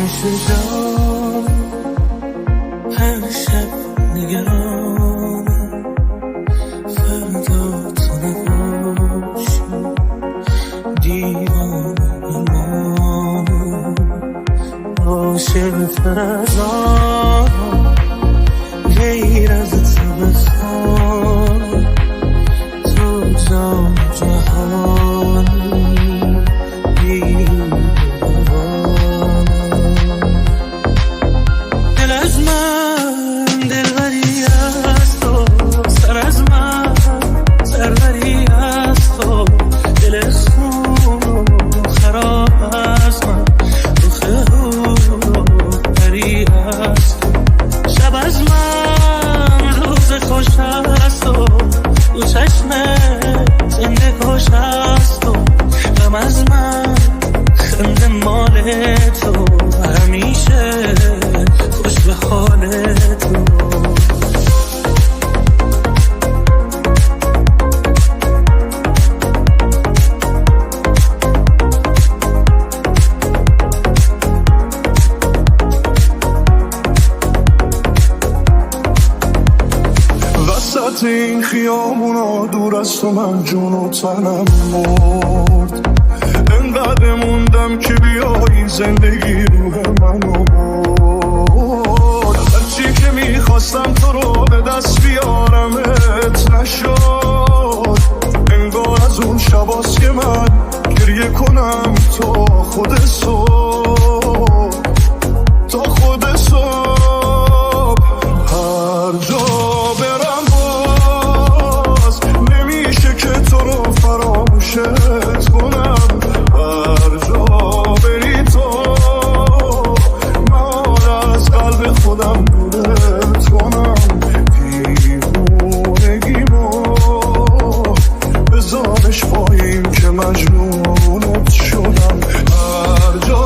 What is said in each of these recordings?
شجاع هر شب نگرانم فردا تو نباشی دیوانه بمانم عاشق فرزانم غیر از تو بخوام تو جان جهانی دل از من دلبری از تو سر از من سروری از تو دل خون خراب از من روخه پری از تو شب از من روز خوش از تو تو چشم زنده خوش از تو غم از من خنده مال تو همیشه خوش به حال تو وسط این خیابونا دور از تو من جون و تنم مرد انقدر موندم که بیایی زندگی روح منو برد هرچی که میخواستم تو رو به دست بیارمت نشد انگار از اون شباست که من گریه کنم تا خود صبح تا خود صبح هر جا برم باز نمیشه که تو رو فراموشت کنم هر جا بری تو من از قلب خودم دورت کنم دیوونگیمو بذارش پایین که مجنونت شدم هر جا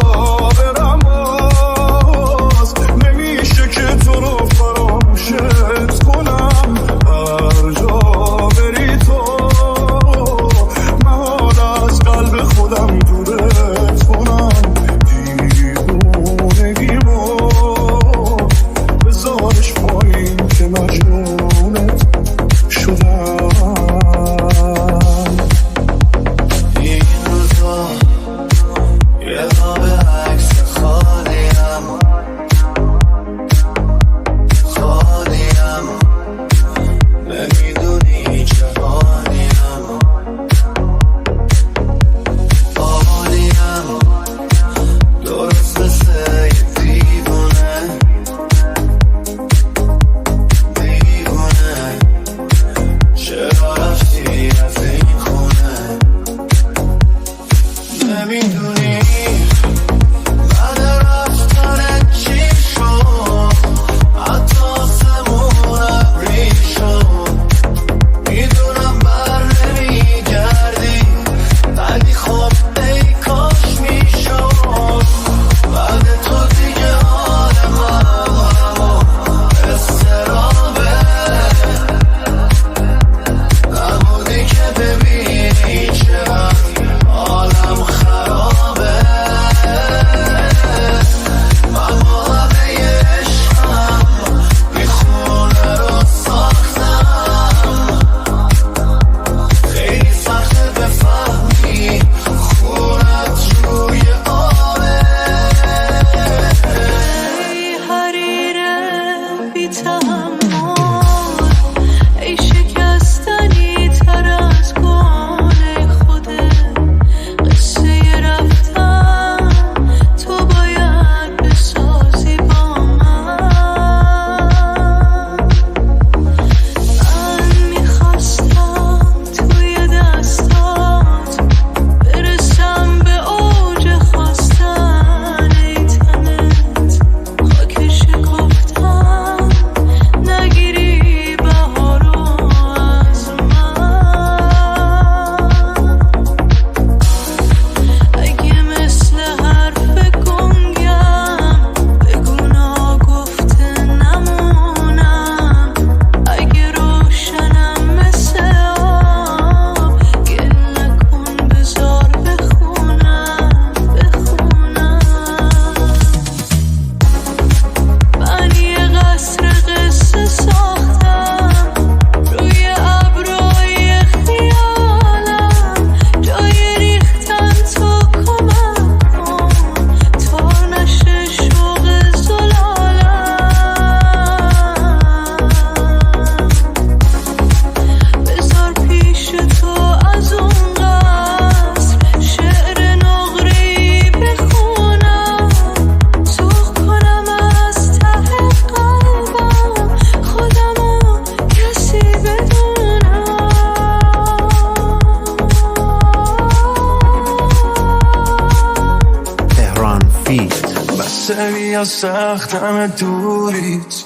مفید. بسه بیا سختم دوریت،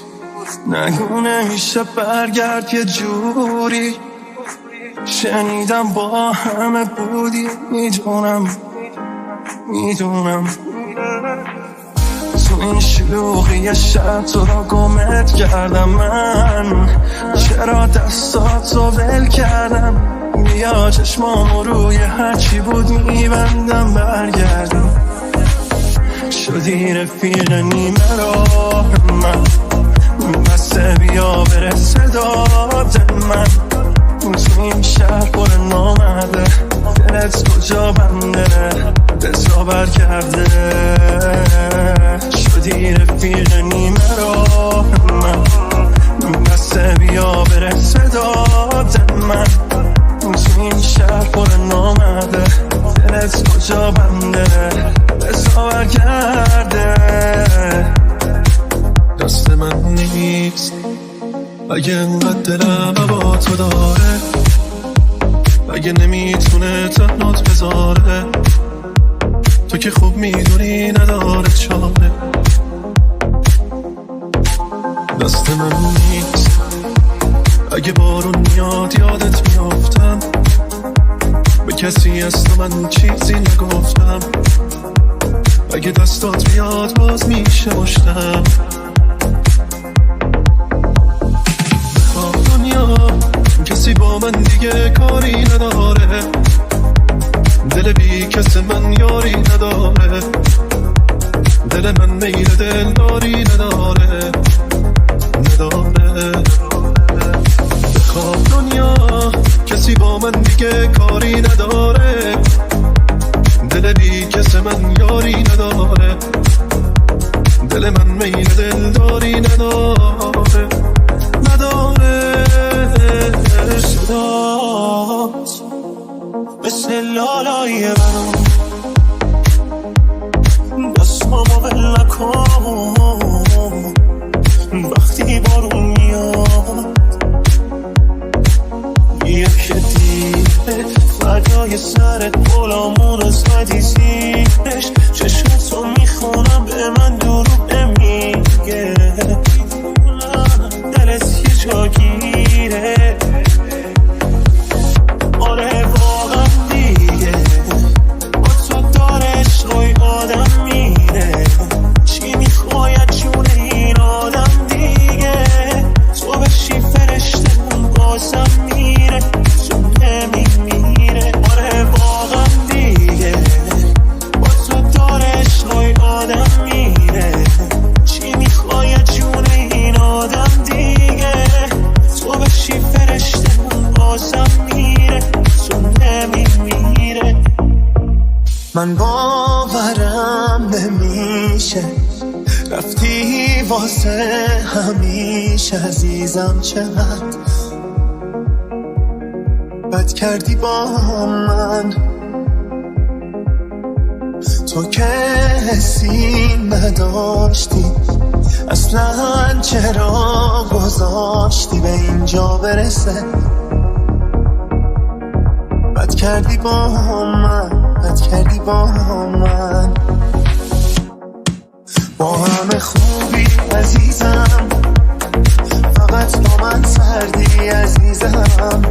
نگو نمیشه برگرد یه جوری. شنیدم با همه بودی، میدونم تو این شلوغی شب تو را گمت کردم من. چرا دستاتو ول کردم؟ بیا چشمامو روی هرچی بود میبندم برگردیم. شدی رفیق نیمه راه من، بسه بیا برسه داد من. تو این شهر پر نامده، دلت کجا بنده بزا برگرده. شدی رفیق نیمه راه من، بسه بیا برسه داد من. تو این شهر پر نامده، دلت کجا بنده بزا برگرده. دست من نیست اگه انقدر دلم با تو داره، اگه نمیتونه تنات بذاره. تو که خوب میدونی نداره چاره. دست من نیست اگه بارون میاد یادت میافتم، به کسی اصلا من چیزی نگفتم. اگه دستات بیاد باز میشه مشتم. کسی با من دیگه کاری نداره، دل بی کس من یاری نداره. دل من میل دل داری نداره. بخواب دنیا کسی با من دیگه کاری نداره، دل بی کس من یاری نداره. دل من میل دل داری نداره. صدات مثل لالای برام، دستمامو ول نکن وقتی بارون میاد. یک دیگه فردای سرت غلامون زدی زیرش. چشمتو میخونم به من دروغ نمیگه، دلت یه جا گیره. آره واقعا دیگه با تو داره عشقای آدم میره. چی میخواید جون این آدم دیگه؟ تو بشی فرشته اون بازم میره، تو نمیمیره. آره واقعا دیگه با تو داره عشقای آدم میره. چی میخواید جون این آدم دیگه؟ تو بشی فرشته اون بازم میره، تو نمیمیره. من باورم نمیشه رفتی واسه همیشه. عزیزم چقدر بد کردی با من، تو که حسی نداشتی اصلا. چرا گذاشتی به اینجا برسه؟ بد کردی با من، بد کردی با من. با همه خوبی عزیزم، فقط با من سردی عزیزم.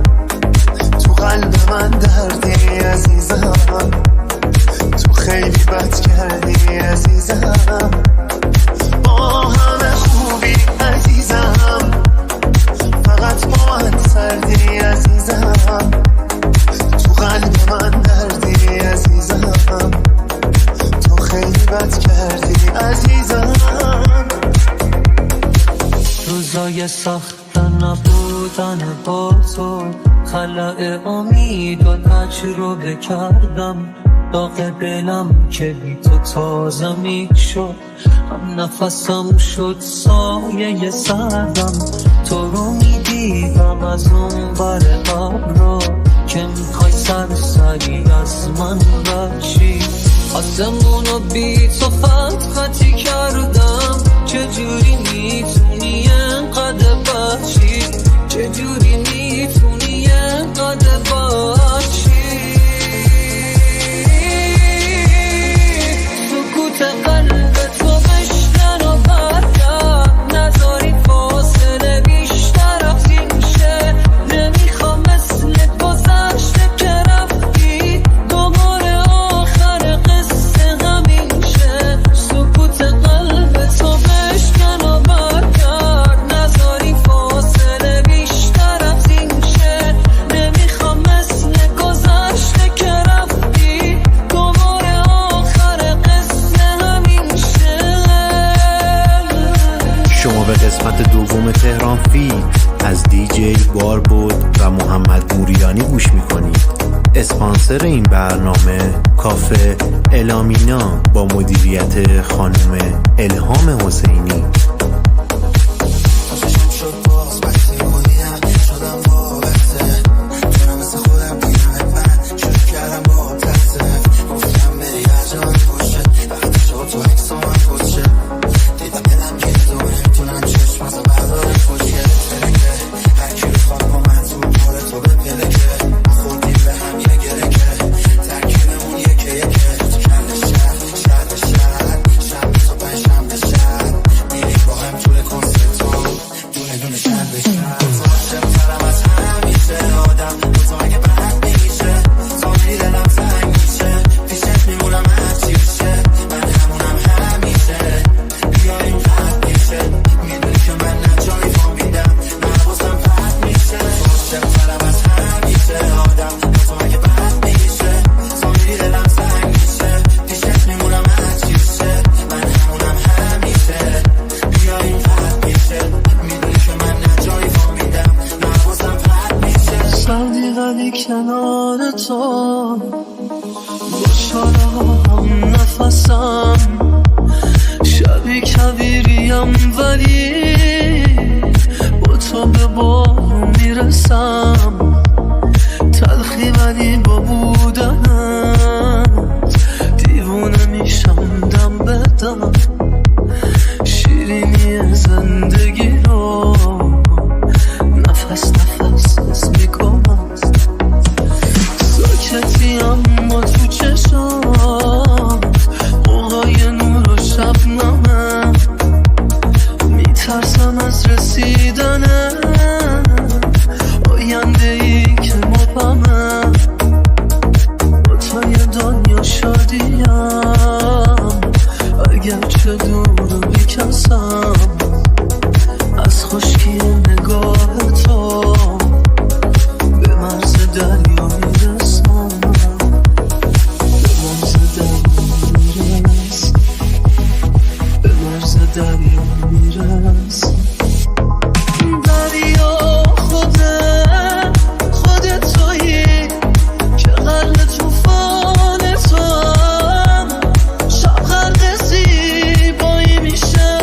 تو قلب من دردی عزیزم، تو خیلی بد کردی عزیزم. با همه خوبی عزیزم، فقط با من سردی عزیزم. تو قلب من دردی عزیزم، تو خیلی بد کردی عزیزم. روزای سخت نبودن با تو، خلأ امید و تجربه کردم. داغ دلم که بی تو تازه می شد، هم نفسم شد سایه سردم. تو رو می دیدم از اون بر ابرا، که میخوای سری از من بچی. آسمونو بی تو خطی کردم. چجوری میتونی انقدر بچی؟ چجوری میتونی انقدر بچی؟ سکوت قلب قسمت دوم تهران فیل از دیجی باربود و محمد موریانی گوش میکنید. اسپانسر این برنامه کافه الامینا با مدیریت خانم الهام حسینی. کنار تو خوشحالم هم نفسم شبی کویریم ولی با تو به بارو میرسم تلخی ولی با بودنت دیوونه میشم دم به دم شیرینی زندگی رو نفس نفس حس میکنم ساکتی اما تو چشات موقعی نور و شبنمه میترسم از رسیدنه آینده ای که مبهمه با تو یه دنیا شادیم اگرچه دور و بیکسم از خشکی نگاه تو به مرز دریا میرسم به مرز دریا میرسم به مرز دریا میرسم دریا خود تویی که غرق توفان تو هم شب غرق زیبایی میشه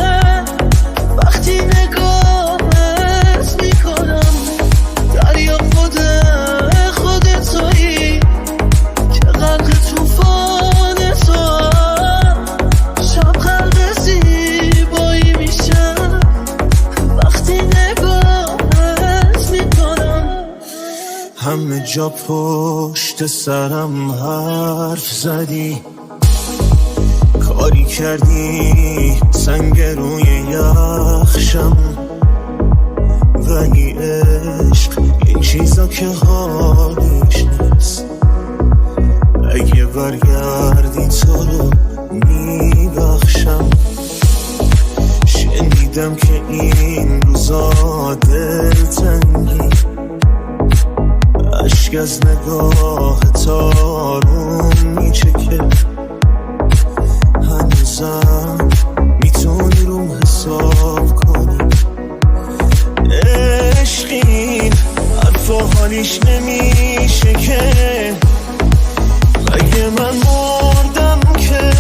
وقتی نگاهت میکنم دریا خود تویی که غرق توفان تو هم شب غرق زیبایی میشه وقتی نگاهت میکنم همه جا پشت سرم حرف زدی کاری کردی سنگ روی یخشم ولی عشق این چیزا که حالیش نیست اگه برگردی تو رو میبخشم شنیدم که این روزا دلتنگی اشک از نگاه تارون میچکه هنوزم میتونی روم حساب کنی عشقین حرفا حالیش نمیشه که اگه من مردم که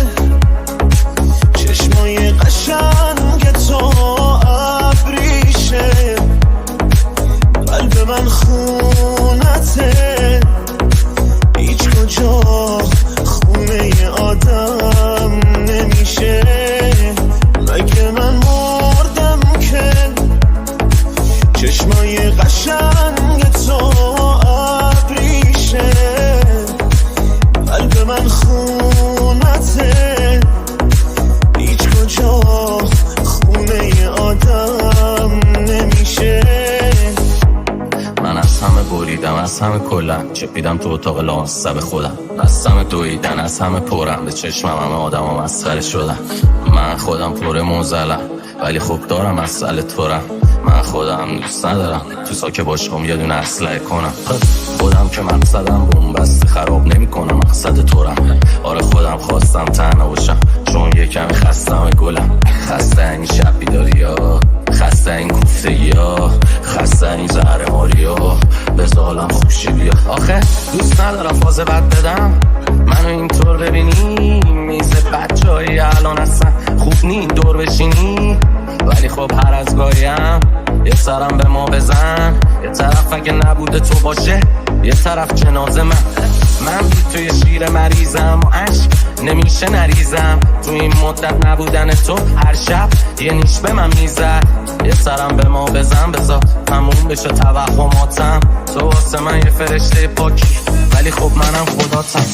چشمای قشنگ تو ابریشه قلب من خونته هیچ کجا خونه آدم نمیشه مگه من مردم که چشمای قشنگ تو ابریشه قلب من خونته هیچ کجا خونه آدم نمیشه من از همه بریدم از همه کلم چپیدم تو اتاق لامصب خودم از همه دویدن از همه پرم به چشمم همه آدم ها مسخره شدم من خودم پر موزلم ولی خب دارم مسئله تورم من خودم دوست ندارم تو ساکه باشم یه دونه اسلحه کنم خودم که مقصدم بومبستی خراب نمی کنم مقصد تورم آره خودم خواستم تنها باشم چون یه کمی خستم گلم خسته این شب بیداری ها خسته خسته این کوفتگی ها، خسته این زهر ماریا، بزالم خوشی بیا. آخه دوست ندارم فاز بد بدم، منو اینطور ببینی میز بچه هایی الان اصلا خوب نی دور بشینی. ولی خب هر از گاهیم یه سرم به ما بزن، یه طرف اگه نبوده تو باشه، یه طرف جنازه من توی شیر مریضم و عشق نمیشه نریزم. تو این مدت نبودن تو هر شب یه نیش به من میزد. یه سرم به ما بزن بذار تموم بشه توهماتم. تو واسه من یه فرشته پاکی ولی خب منم خداتم.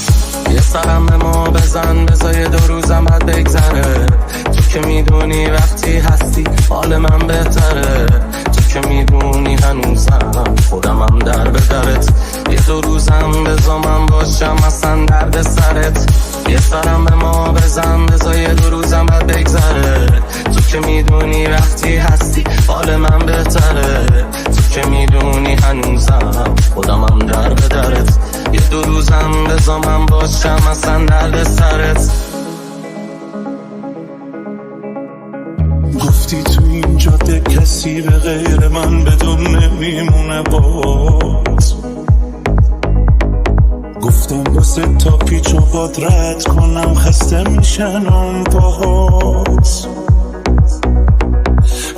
یه سرم به ما بزن بذار یه 2 روزم بعد بگذره. تو که میدونی وقتی هستی حال من بهتره. تو که میدونی هنوزم خودمم در به درت. یه 2 روزم بذار من باشم اصلا درد سرت. یه سرم به ما بزن بذار یه 2 روزم بعد بگذره. تو که میدونی وقتی هستی حال من بهتره. تو که میدونی هنوزم خودمم در به درت. یه 2 روزم بذار من باشم اصلا درد سرت. گفتی تو این جاده کسی به غیر من بدون نمیمونه باز. گفتم واسه تا پیچ و باد رد کنم خسته میشن اون پاهات.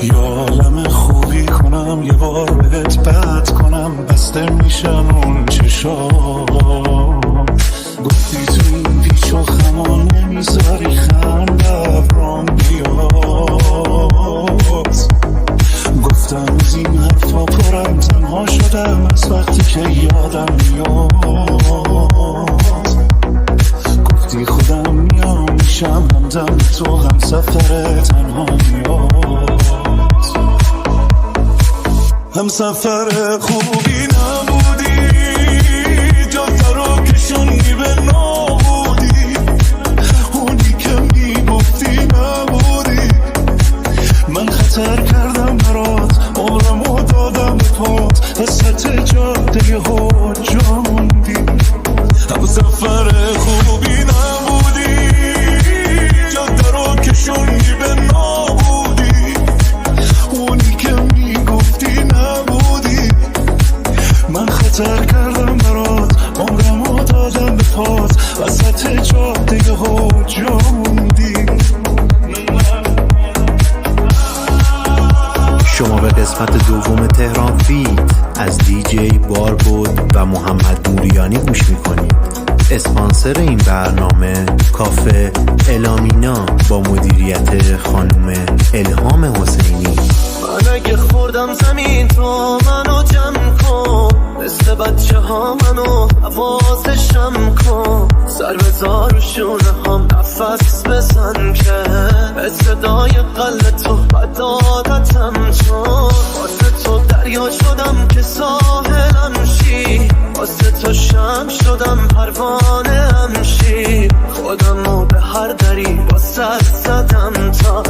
یا عالم خوبی کنم یه بار بهت بد کنم بسته میشن اون چشات. گفتی تو این پیچ و خما نمیذاری خنده برام بیاد. گفتم از این حرفا پرم تنها شدم از وقتی که یادم میاد. گفتی خودم میام میشم همدم تو هم سفر تنها میاد. هم سفر خوبی نبودی جاده رو کشوندی به نابودی. اونی که میگفتی نبودی. من خطر کردم برات عمرمو دادم به پات وسط جاده ها جا موندی. هم سفر خوبی نبودی جاده رو کشوندی به نابودی. اونی که میگفتی نبودی. من خطر کردم برات عمرمو دادم به پات وسط جاده ها جا موندی. شما به قسمت دوم تهران فیت از دیجی باربود و محمد موریانی گوش میکنید. اسپانسر این برنامه کافه الامینا با مدیریت خانم الهام حسینی. من اگه خوردم زمین تو منو جمع کن. مثل بچه ها منو حواسشم کن. سر بذار رو شونه هم نفس بزن که صدای قلب تو بد عادتم چون. واسه تو دریا شدم که ساحلم شی. واسه تو شم شدم پروانه هم شی. خودمو به هر دری واسه زدم تا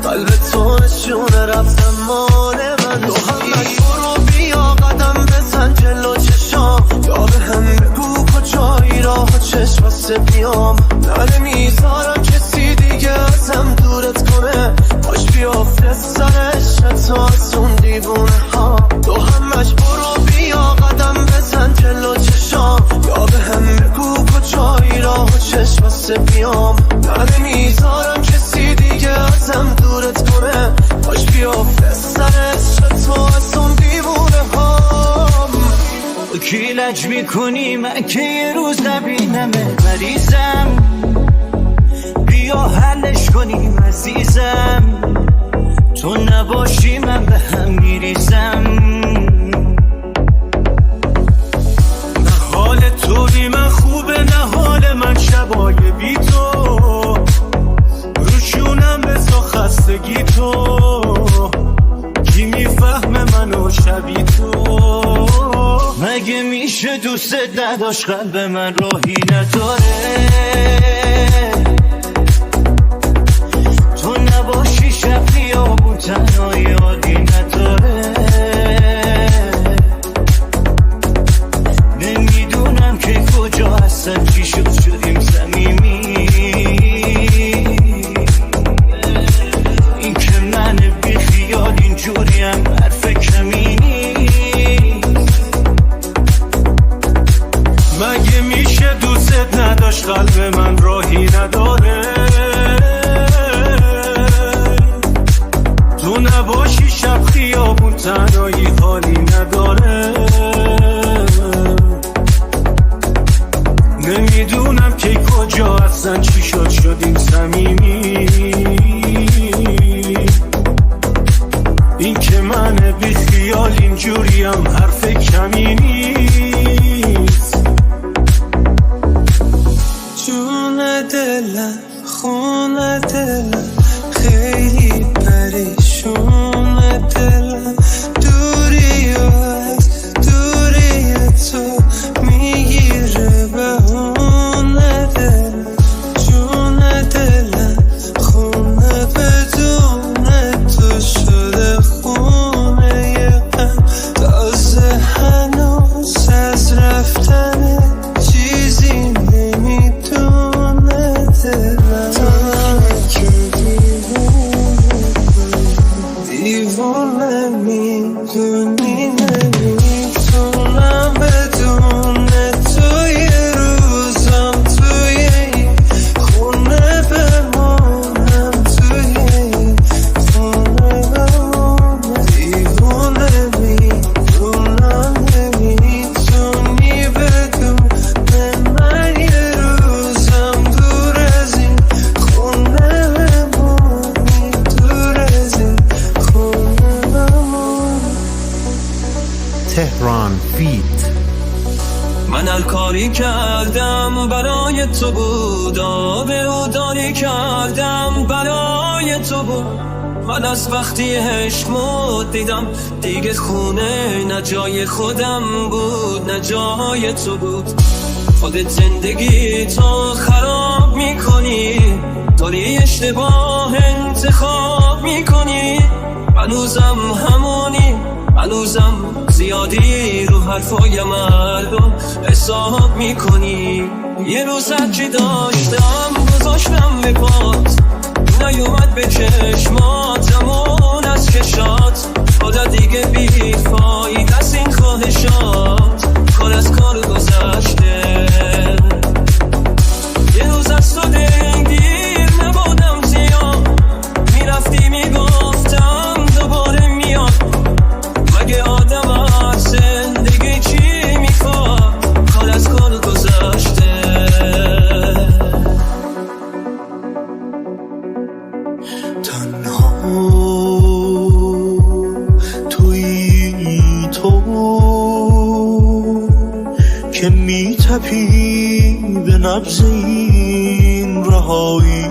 قلب تو نشونه رفتم مال من. تو همش برو بیا قدم بزن جلو چشام. یا به هم بگو کجایی راه چشم واسه بیام. نمیذارم کسی دیگه ازم دورت کنه. باش بیافته سرش تو از اون دیوونه ها. تو همش برو بیا قدم بزن جلو چشام. یا به هم بگو کجایی راه چشم واسه بیام. نمیذارم کسی دیگه ازم دورت کنه. باش بیافته سرش تو از اون دیوونه ها. کی لج میکنی من که یه روز نبینمه مریضم. بیا حلش کنیم عزیزم. تو نباشی من به هم میریزم. نه حال توی من خوبه نه حال من شبای بی تو. روشونم بزا خستگی تو. کی میفهمه منو شبی تو. مگه میشه دوست نداشت قلب من راهی نداره. تو نباشی شب خیابون تنها یادی نداره. نمیدونم که کجا هستم چی شدیم صمیمی. این که من بی خیال اینجوری قلب من راهی نداره. تو نباشی شب خیابون تنهایی حالی نداره. نمیدونم که کجا اصلا چی شدیم صمیمی. این که من بی خیال اینجوریم حرف کمی نیست. جون دلم خون دلم خیلی پریشون دلم. دوری و از دوری تو میگیره بهون دلم. جون دلم خونه بدون تو شده خونه غم. تازه هنوز از رفتن چیزی نمیدونه دلم. دیوانه میدونی نمیتونم بدون تو یه روزم توی این خونه بمانم. توی این خونه بمانم. دیوانه میدونم نمیتونی بدون من یه روزم دور از این خونه بمانی. دور از این خونه بمانی. تهران فیت. من الکاری کردم برای تو بود. آبهوداری کردم برای تو بود. من از وقتی عشقمو دیدم دیگه خونه نه جای خودم بود نه جای تو بود. خودت زندگی تو خراب میکنی. داری اشتباه انتخاب میکنی. هنوزم همونی. هنوزم زیادی رو حرفای مردم حساب میکنی. یه روز هرچی داشتم گذاشتم به پات. نیومد به چشماتمون از کشات. خدا دیگه بی فاید از این خواهشات. کار از کار گذشته. یه روز از تو دلگیر نبودم زیاد. میرفتی میگفتم دوباره میاد. مگه آدم از زندگی چی میخواد؟ کار از کار گذشته. تنها تویی تو که میتپی به نبض این رهایی.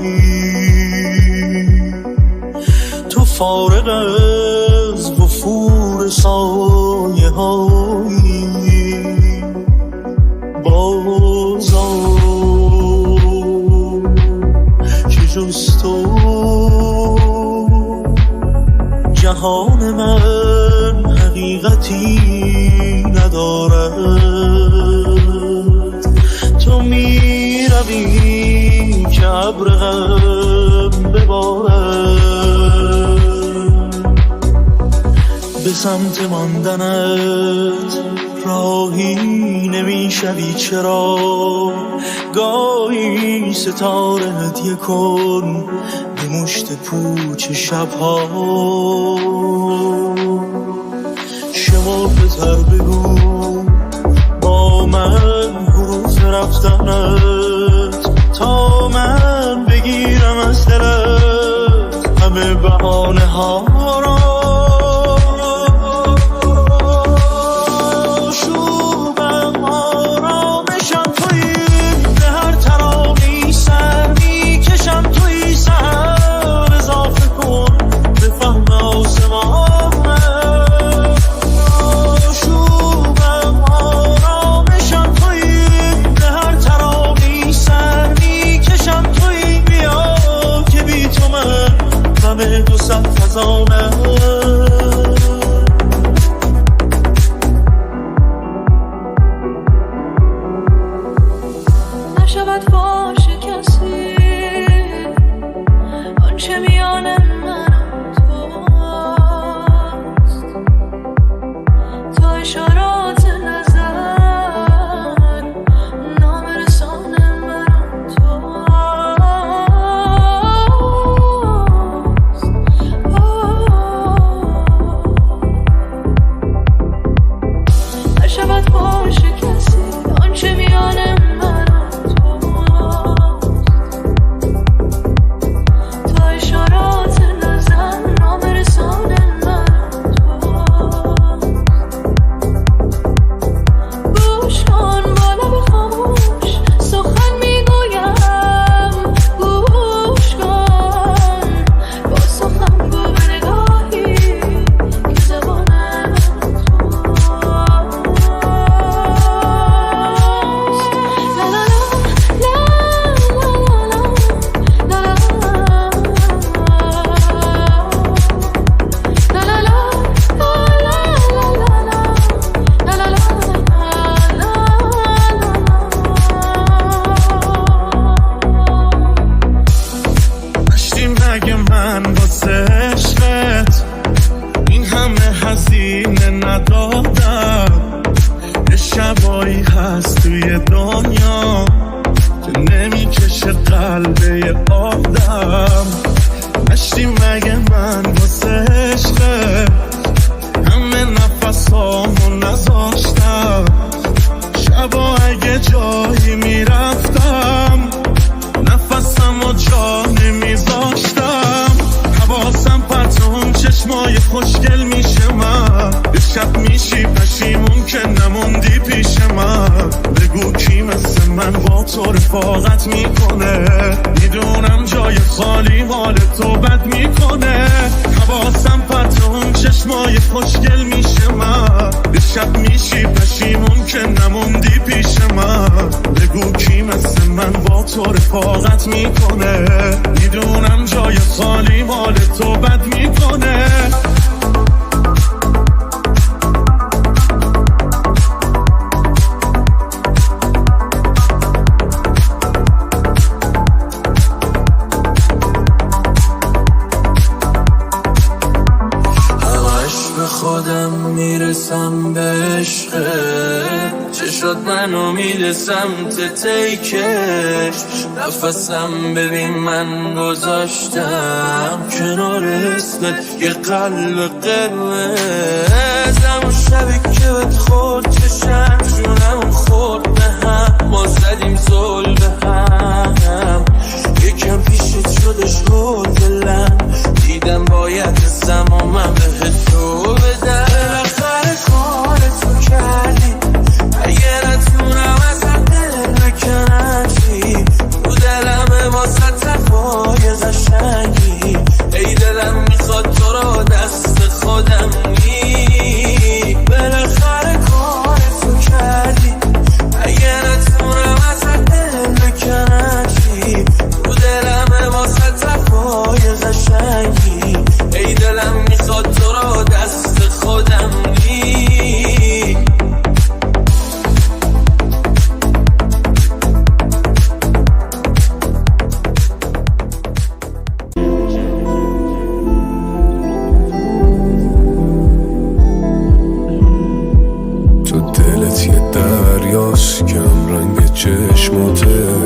تو فارغ از وفور سایه هایی. بازا که جز تو جهان من حقیقتی ندارد. تو می روی که ابر غم ببارد. به سمت ماندنت راهی نمیشوی چرا؟ گاهی ستاره هدیه کن به مشت پوچ شبها. شفافتر بگو با من حروف رفتنت تا من بگیرم از دلت همه بهانه ها را. نشود فاش کسی آنچه میان من توست. تا اشارات نظر نامرسان من من واسه عشقت این همه هزینه ندادم. یه شبایی هست توی دنیا که نمیکشه قلبه یه آدم. نشتی مگه من واسه عشقت همه نفسامو نذاشتم. شبا اگه جایی میرفتم نفسمو جا نمیذاشتم. حواسم پرت اون چشمای خوشگل میشه من. یه شب میشی پشیمون که نموندی پیش من. بگو کی مثل من با تو رفاقت میکنه. میدونم جای خالی حال تو بد میکنه. حواسم پرت اون چشمای خوشگل میشه من. یه شب میشی پشیمون که نموندی پیش من. بگو کی مثل من با تو رفاقت میکنه. میدونم جای خالی حال تو بد میکنه. خودم میرسم به عشقت. چه شد منو میده سمت تیکش. نفسم ببین من گذاشتم کنار اسمت یه قلب قرمز. همون شبی که بهت خورد چشم جونم خورد به هم. ما زدیم زل به هم. یکم پیشت شدش هول دلم. دیدم باید زمامم بهت تو بدم. بالاخره کار تو کردی. اگه نتونم ازت دل نکنم چی. تو دلم واسه تفای قشنگی. ای دلم میخواد تو رو دست خودم نی. بالاخره کار تو کردی. اگه نتونم ازت دل نکنم چی. تو دلم واسه تفای قشنگی. ای دلم میخواد تو رو دست خودم نی. تو دلت یه دریاست کم رنگ چشماته.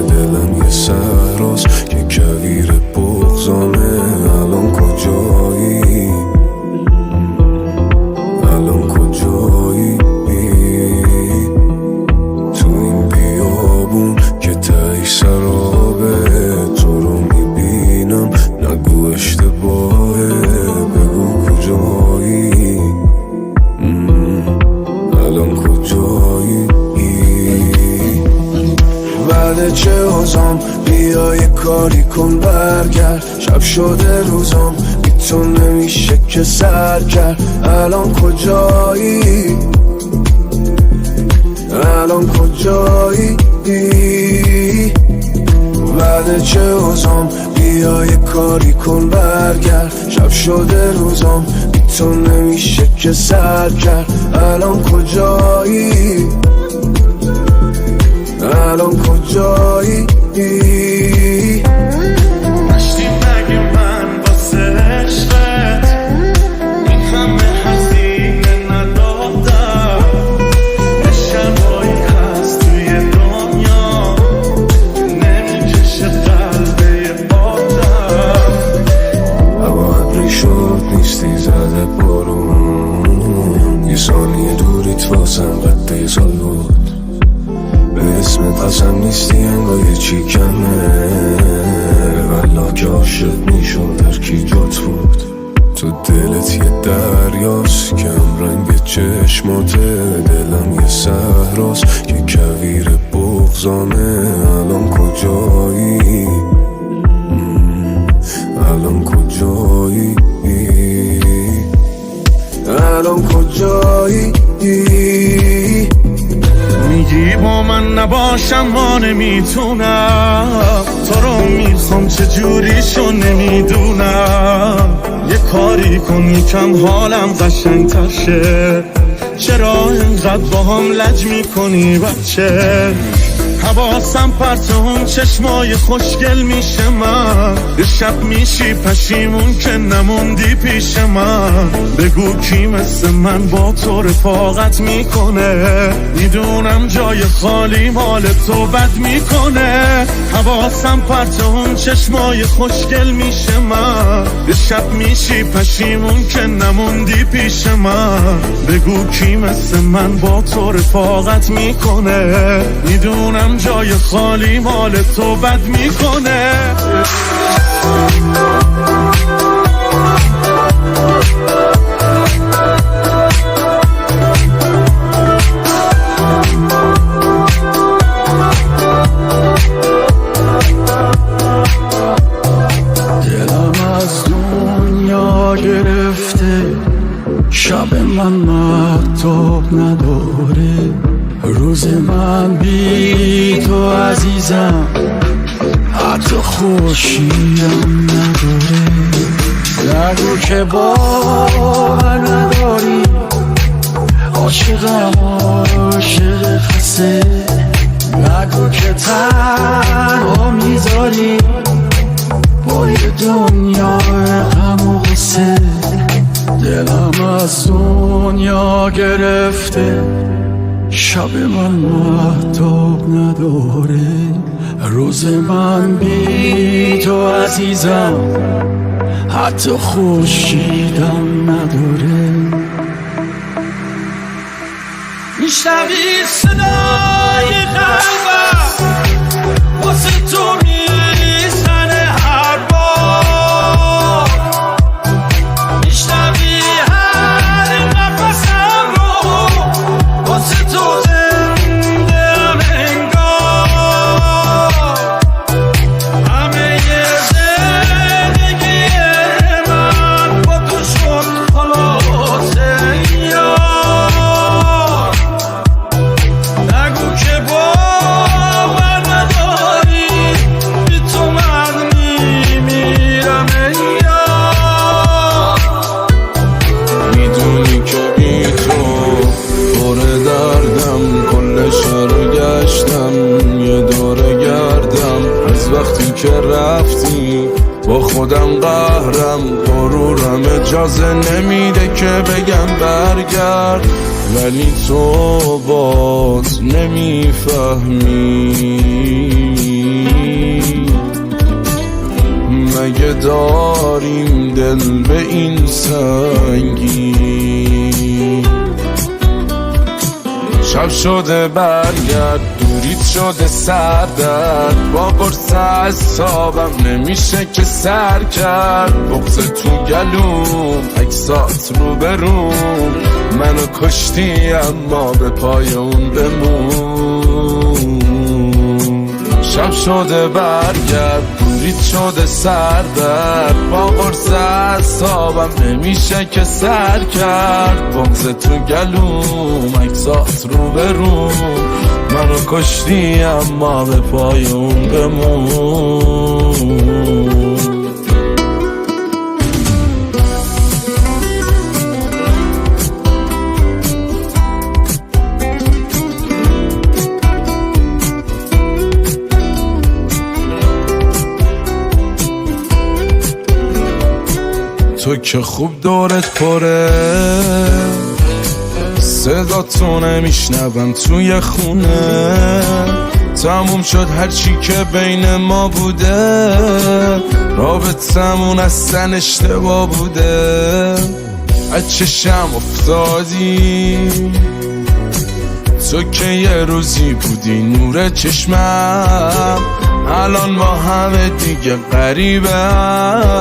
دلم یه صحراست که کویر بغضانه. الان کجایی؟ الان کجایی؟ تو این بیابون که تهی سرابه. تو رو میبینم نگو اشتباهه. بگو کجایی؟ الان کجایی؟ بعد چه حوزم بیا یه کاری کن برگرد. شب شده روزم بی تو نمیشه که سر کرد. الان کجایی؟ الان کجایی؟ بعد چه حوزم بیا یه کاری کن برگرد. شب شده روزم بی تو نمیشه که سر کرد. الان کجایی؟ الان کجایی؟ نشتی مگه من واسه عشقت این همه هزینه ندادم. یه شبایی هست توی دنیا نمیکشه قلبه آدم. هوا ابری شد نیستی زده بارون. یه ثانیه دوریت واسم قد یه سال بود. به اسمت قسم نیستی انگاه چی کمه. والله که عاشق میشد هر کی جات بود. تو دلت یه دریاست کم رنگ چشماته. دلم یه صحراست که کویر بغضانه. الان کجایی؟ الان کجایی؟ الان کجایی؟ میگی با من نباشم ما نمیتونم. تو رو میخوام چجوریشو نمیدونم. یه کاری کن یکم حالم قشنگ‌تر شه. چرا اینقدر با هم لج میکنی بچه؟ حواسم پرت اون چشمای خوشگل میشه من یه شب میشی پشیمون که نموندی پیش من بگو کی مثل من با تو رفاقت میکنه میدونم جای خالی مال تو بد میکنه حواسم پرت اون چشمای خوشگل میشه من یه شب میشی پشیمون که نموندی پیش من بگو کی مثل من با تو رفاقت میکنه میدونم جای خالی مال تو بد میکنه دلم از دنیا گرفته شب من مهتاب نداره روز من بی تو عزیزم حتی خوشیم نداره نگو که باور نداری عاشقم عاشق خسته نگو که تنها میذاری با یه دنیا غم و غصه دلم از دنیا گرفته شب من مهتاب نداره روز من بی تو عزیزم حتی خورشیدم نداره میشنوی صدای قلبم واسه تو میزنه هر بار میشنوی هر نفسم رو واسه تو زنده‌ام انگار همه زندگی من با تو شد خلاصه یار نگو که باور نداری بی تو من میمیرم یار میدونی که بی تو پر دردم کل شهر گشتم یه دوره گردم از وقتی که رفتی با خودم قهرم غرورم اجازه نمیده که بگم برگرد ولی تو باز نمیفهمی مگه داریم دل به این سنگی شب شده برگرد دوریت شده سردرد با قرص اعصابم نمیشه که سر کرد بغض تو گلوم عکسات رو بروم منو کشتی اما به پای اون بمون شب شده برگرد دوریت شده سردرد با قرص اعصابم نمیشه که سر کرد بغض تو گلوم عکسات رو بروم منو کشتی اما به پای اون بمون تو که خوب دورت پره صدا تو نمیشنوم توی خونه تموم شد هرچی که بین ما بوده رابطمون اصلا اشتباه بوده از چشم افتادی تو که یه روزی بودی نور چشمم الان با همه دیگه غریبم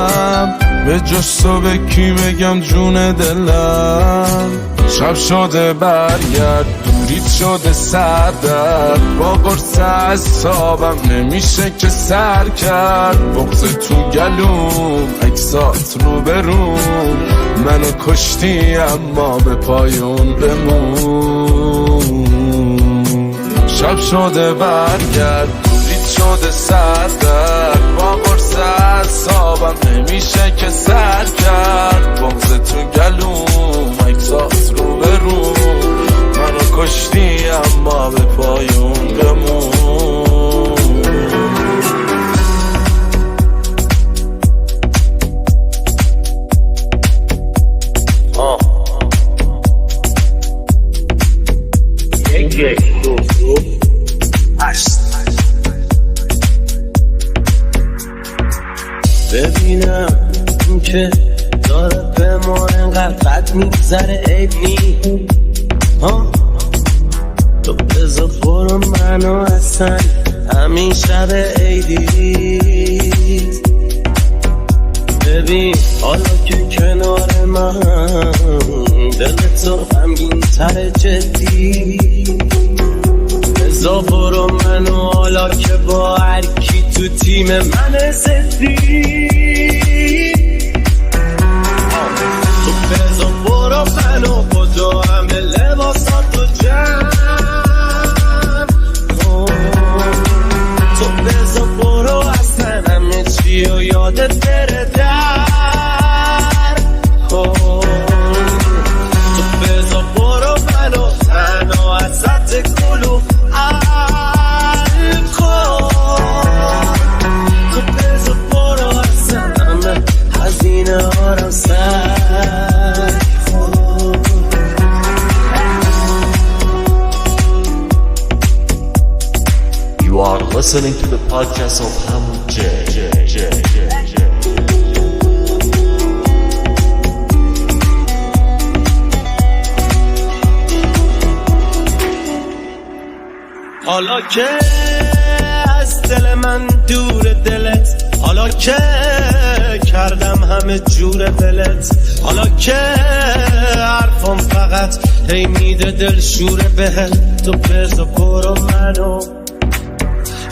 به جز تو به کی بگم جون دلم شب شده برگرد دوریت شده سردرد با قرص اعصابم نمیشه که سر کرد بغض تو گلوم عکسات رو بروم منو کشتی اما به پای اون بمون شب شده برگرد دوریت شده سردرد با قرص اعصابم نمیشه که سر کرد بغض تو گلوم عکسات رو بروم منو کشتی اما به پای اون بمون اما انقدر قد میگذره عیب نی تو بذار برو منو اصلا همین شب عیدی ببین حالا که کنار من دلتو غمگین تر جدی بذار برو منو حالا که با هر کی تو تیم من زدی تو بذار برو منو با همه لباساتو جمع تو بذار برو اصلا همه چی و یادت بره در تو بذار برو منو تنها ازت گلو تو بذار برو اصلا همه هزینه هارم سر You are listening to the podcast of Hamu J. حالا که از دل من دور دلت حالا که کردم همه جور دلت حالا که حرفم فقط هی میده دل شور بهت تو بذار برو منو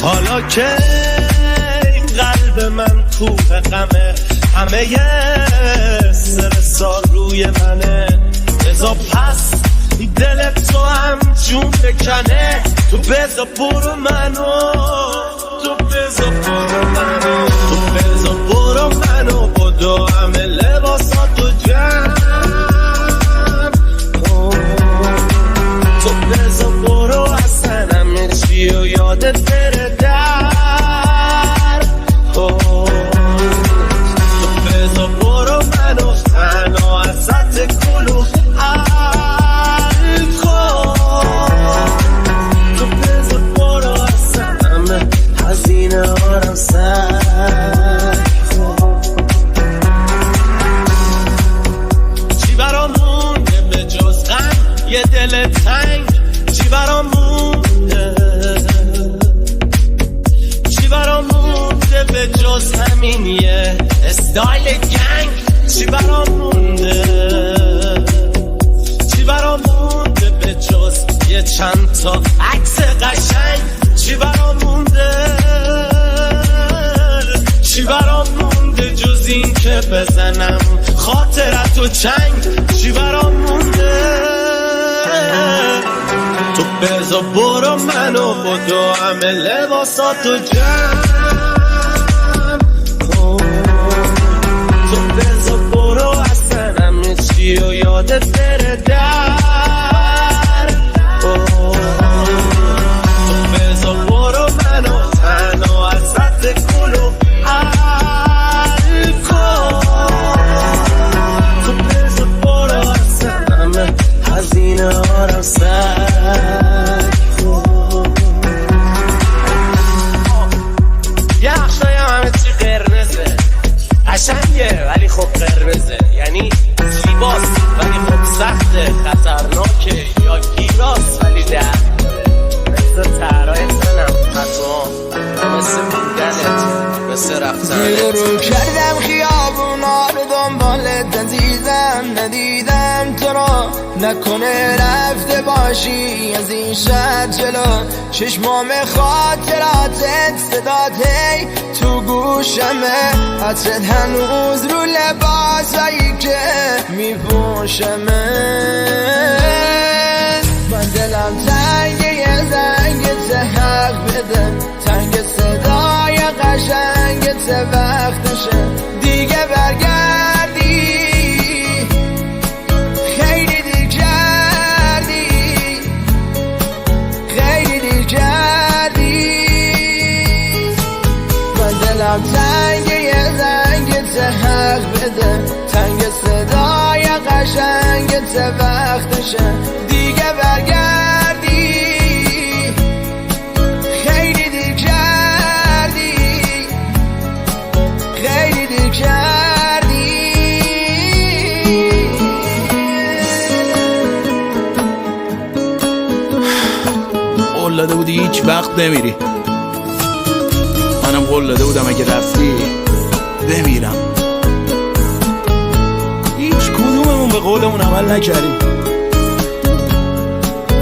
حالا که این قلب من کوه غمه همه سر روی منه بذار پس دل تو هم جون بکنه تو بذار برو منو تو بذار برو منو تو بذار برو منو بدو همه لباساتو جمع تو بذار برو اصلا همه چی و یادت بره در تو بذار برو منو تنها ازت گلو هزینه هارم سر چی برام مونده به جز غم یه دل تنگ چی برام مونده چی برام مونده به جز همین یه استایل گنگ چی برام مونده چی برام مونده به جز یه چند تا عکس قشنگ چی برام مونده چی برام مونده جز این که بزنم خاطرتو چنگ چی برام مونده تو بذار برو منو بدو همه لباساتو جمع تو بذار برو اصلا همه چی و یادت بره در بذار برو منو تنها ازت گلو تو بذار برو اصلا همه هزینه هارم سر یه اخشای همه چی قرمزه قشنگه ولی خب قرمزه یعنی زیباست ولی خب سخته خطرناکه یا گیراست ولی در مثل ترهای تنم خطا مثل بودنت مثل رفتنت رو کردم خیابونا رو دنبالت عزیزم ندیدم تو رو نکنه رفته باشی از این شهر جلو چشمام خاطراتت صدات هی تو گوشمه عطرت هنوز رو لباسایی که میپوشمه من دلم تنگه یه زنگت حق بده تنگ صدای قشنگت وقتشه دیگه برگردی خیلی دیر کردی خیلی دیر کردی من دلم تنگه یه زنگت حق بده تنگ صدای قشنگت وقتشه دیگه برگردی خیلی دیر کردی خیلی دیر کردی داده بودی هیچ وقت نمیری، منم قول داده بودم اگه رفتی بمیرم. هیچ کدوممون به قولمون عمل نکردیم،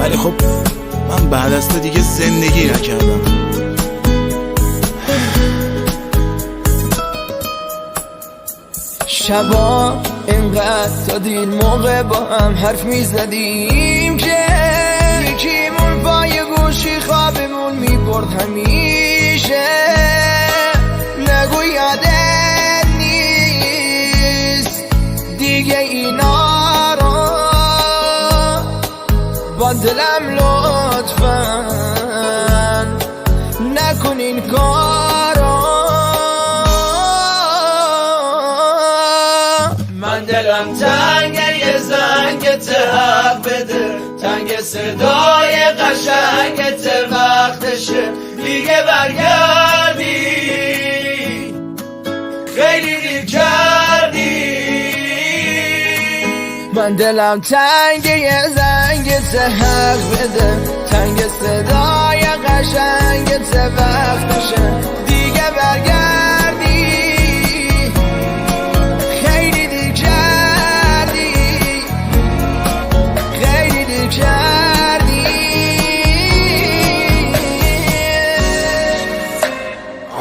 ولی خب من بعد از تو دیگه زندگی نکردم. شبا اینقدر تا دیر موقع با هم حرف میزدیم که یکیمون پای گوشی خوابمون میبرد همیشه. نگو یادت نیست دیگه اینا رو، با دلم لطفاً نکن این کارو. من دلم تنگه یه زنگت حق بده، تنگ صدای قشنگت وقتشه دیگه برگردی، خیلی دیر کردی. من دلم تنگه یه زنگت حق بده، تنگ صدای قشنگت وقتشه دیگه برگردی، خیلی دیر کردی، خیلی دیر کردی.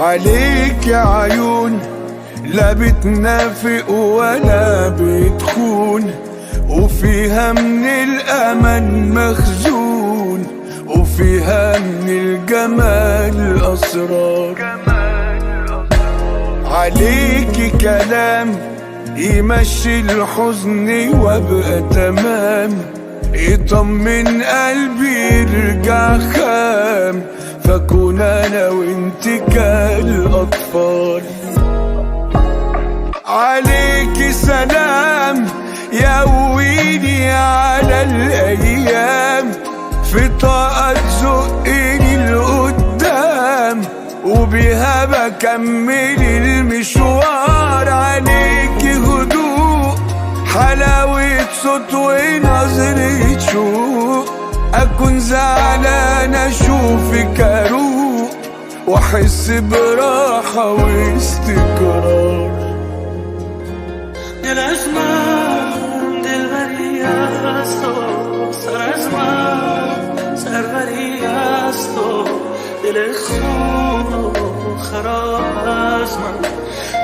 عليك يا عيون لا بتنافق ولا بتخون، وفيها من الأمل مخزون، وفيها من الجمال أسرار. عليكي كلام يمشي الحزن وابقى تمام، يطمن قلبي يرجع خام، فكون انا وانت كالأطفال. عليكي سلام يقويني على الأيام، في طاقة تزقني لقدام، وبيها بكمل المشوار. عليكي هدوء حلاوة صوت ونظرة شوق، أكون زعلان أشوفك أروق، وأحس براحة واستقرار. دل از من دلبری از تو، سر از من سروری از تو، دل خون و خراب از من،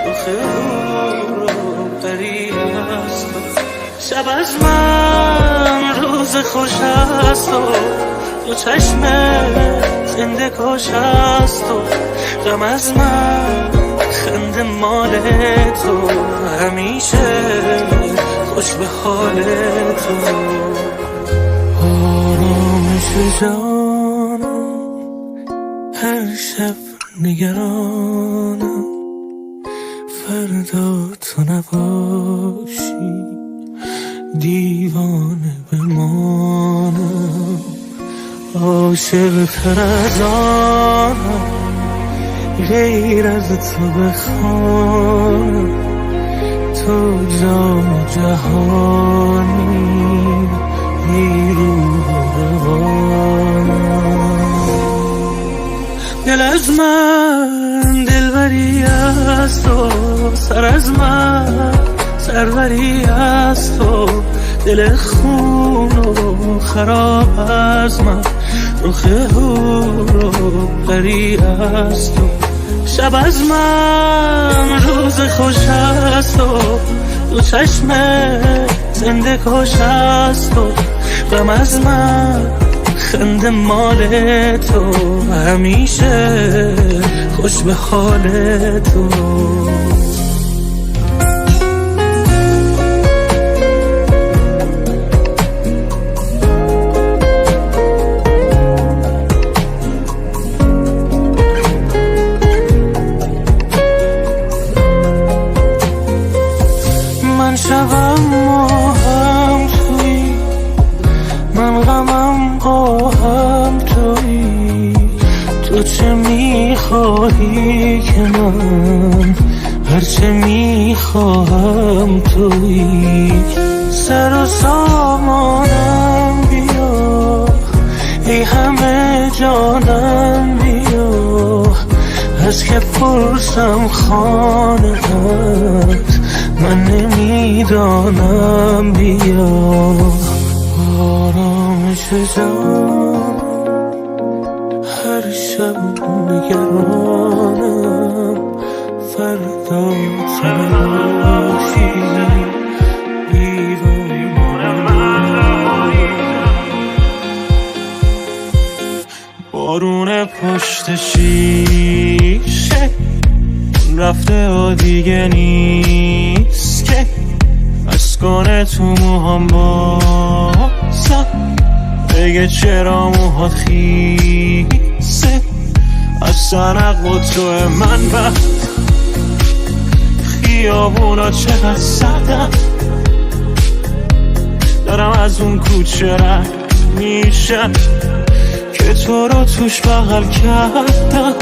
رخ رو بری از تو. شب از من روز خوش از تو، دو چشم زنده کش از تو. غم از من خنده مال تو، همیشه خوش به حال تو. آرامش جانم هر شب نگرانم، فردا تو نباشی دیوانه بمانم. عاشق تر از آنم غیر از تو بخوانم، تو جان جهانی بی روح و روانم. دل از من دلبری از تو، سر از من سروری از تو، دل خون و خراب از من، رخ رو بری از تو. شب از من روز خوش از تو، دو چشم زنده کش از تو. غم از من خنده مال تو، همیشه خوش به حال تو. من شبم و هم توی، من غمم با هم توی. تو چه میخواهی که من هرچه میخواهم توی. سر و سامانم بیا ای همه جا از که پرسم خانه هست من نمیدانم بیا آرامش جان هر شب نگرانم فردا تنهاشی بارون پشت شیشه رفته و دیگه نیست که مسکن تو موهام بازم بگه چرا موهات خیسه از سرق و تو من و خیابونا چقدر سردم دارم از اون کوچه رد میشم که تو رو توش بغل کردم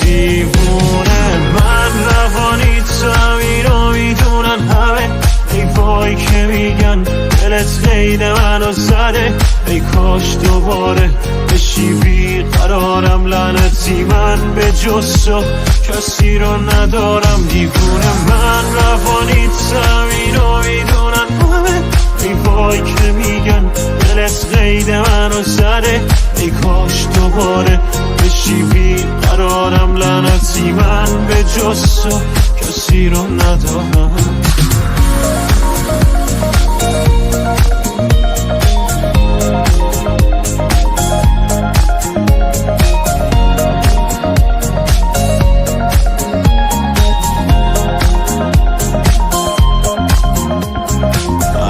دیوونه من روانی تو اینو میدونن همه ای وای که میگن دلت قید منو زده ای کاش دوباره بشی بیقرارم لعنتی من به جز تو کسی رو ندارم دیوونه من روانی تو اینو میدونن همه ای وای که میگن دلت قید منو زده ای کاش دوباره بشی بیقرارم لعنتی من به جز تو کسی رو ندارم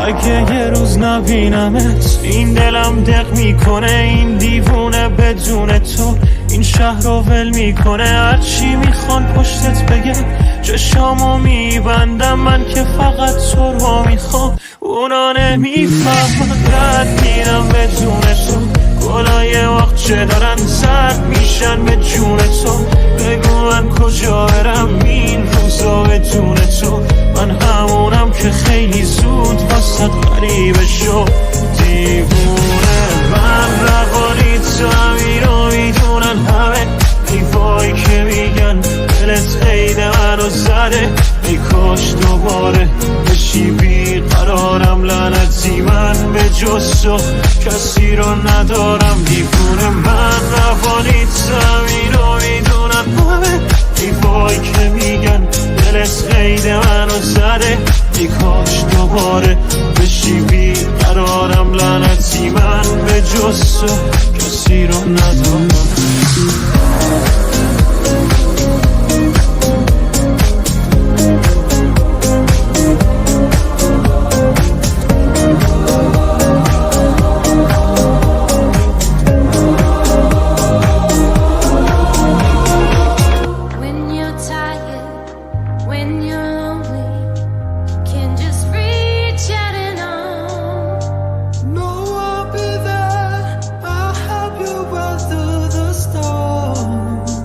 اگه یه روز نبینمت این دلم دق میکنه این دیوونه بدون تو این شهر رو ول میکنه هرچی میخوان پشتت بگه چشامو میبندم من که فقط تو رو میخوام اونا نمیفهمن رد میرم بدون تو گلای وقت دارن سرد میشن به جون تو بگو من کجا برم این روزا بدون تو من همونم که خیلی زود واسه غریبه شد دیوونه من روانی تو همینو میدونن همه ای وای که میگن دلت قید منو زده ای کاش دوباره بشی بیقرارم لعنتی من به جز تو کسی رو ندارم دیوونه من روانی تو همینو میدونن همه ای وای که میگن دلت قید منو زده ای کاش دوباره بشی بیقرارم لعنتی من به جز تو کسی رو ندارم I'll be there, I'll help you weather the storm.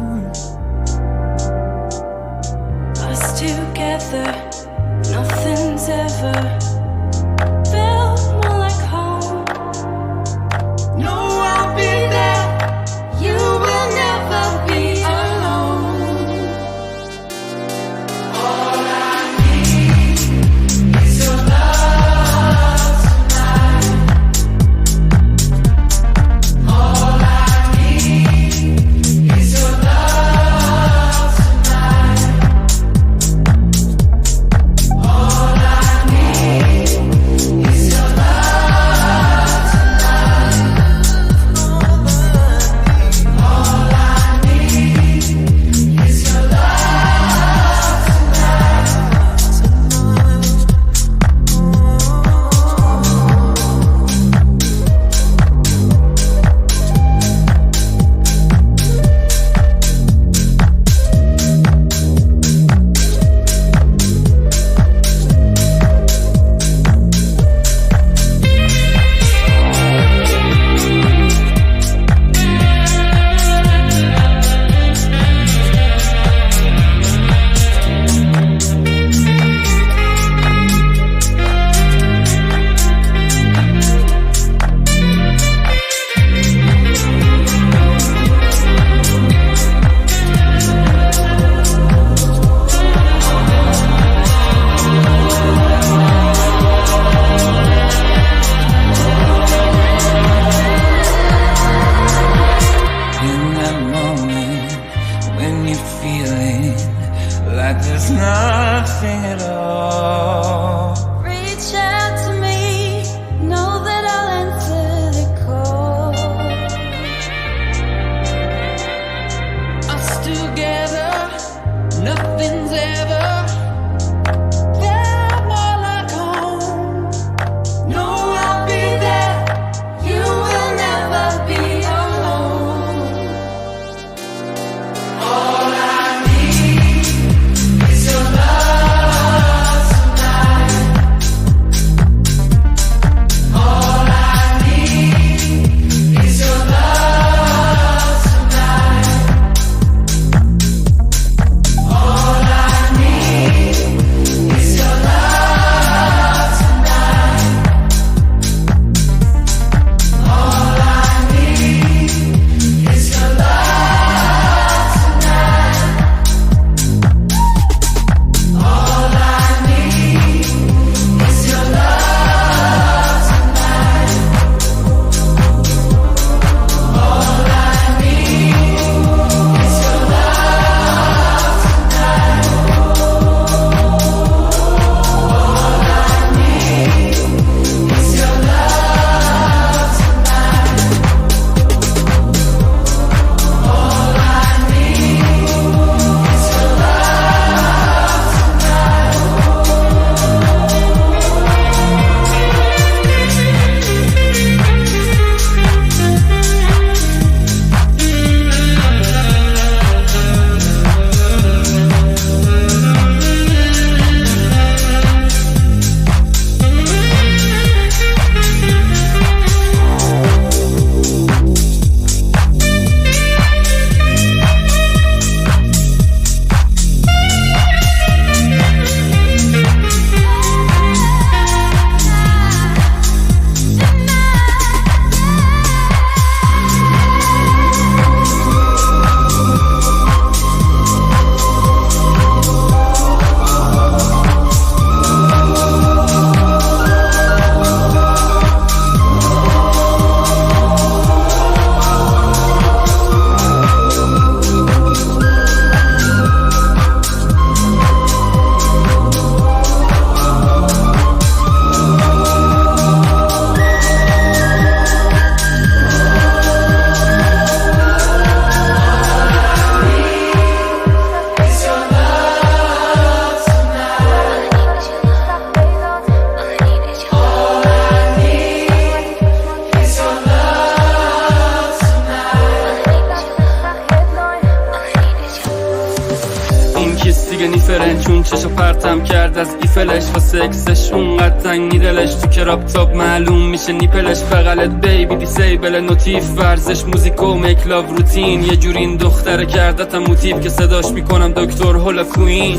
چشو پرتم کرد از ایفلش واسه اکسش اونقدر تنگ دلش تو کراب تاپ معلوم میشه نیپلش بغلت بیبی دیسیبل نوتیف ورزش موزیک و میکلاو روتین یه جوری این دختره کردتم موتیف که صداش میکنم دکتر هولا کوین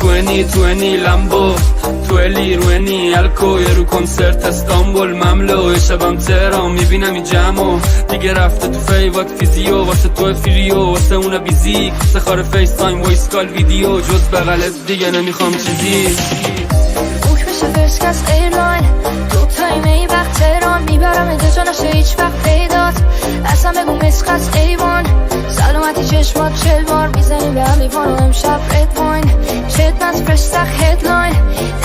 20 لامبو 20 الکو یه رو کنسرت استانبول مملو شبم تهران میبینم این جمعو دیگه رفته تو فیوات فیزیو واسه تو فریو واسه اونا بیزیک واسه خار فیس تایم وایس کال ویدیو جز بغلت دیگه نمیخوام چیزی بوک بشه فرسکس ایرلاین تو تایمه وقت تهران میبرم اینجا نشه هیچ وقت پیدات اصلا بگو مسخص ایوان سلامتی چشمات 40 بار میزنی به هم لیوان و امشب رد واین شد نز فرش سخ هدلاین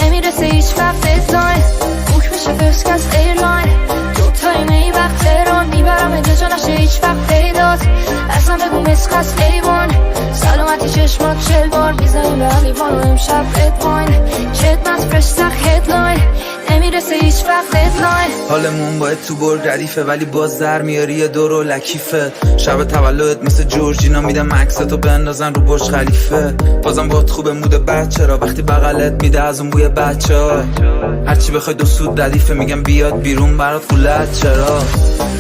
نمیرسه هیچ وقت ددلاین بوک بشه فرسکس ایرلاین تو تایمه وقت تهران میبرم اینجا نشه هیچ وقت پیدات اصلا بگو مسخص ایوان سلامتی چشمات 40 بار میزنی به هم لیوان و امشب رد واین شد نز فرش سخ هدلاین نمیرسه هیچ وقت ددلاین حالمون باید تو برگ ردیفه ولی باز در میاری یه دور و لکیفه شب تولدت مثل جورجینا میدم عکستو بندازن رو برج خلیفه بازم باید خوبه مود بچه را وقتی بغلت میده از اون بوی بچه ها هرچی بخوای دو سود ردیفه میگم بیاد بیرون برات فولت چرا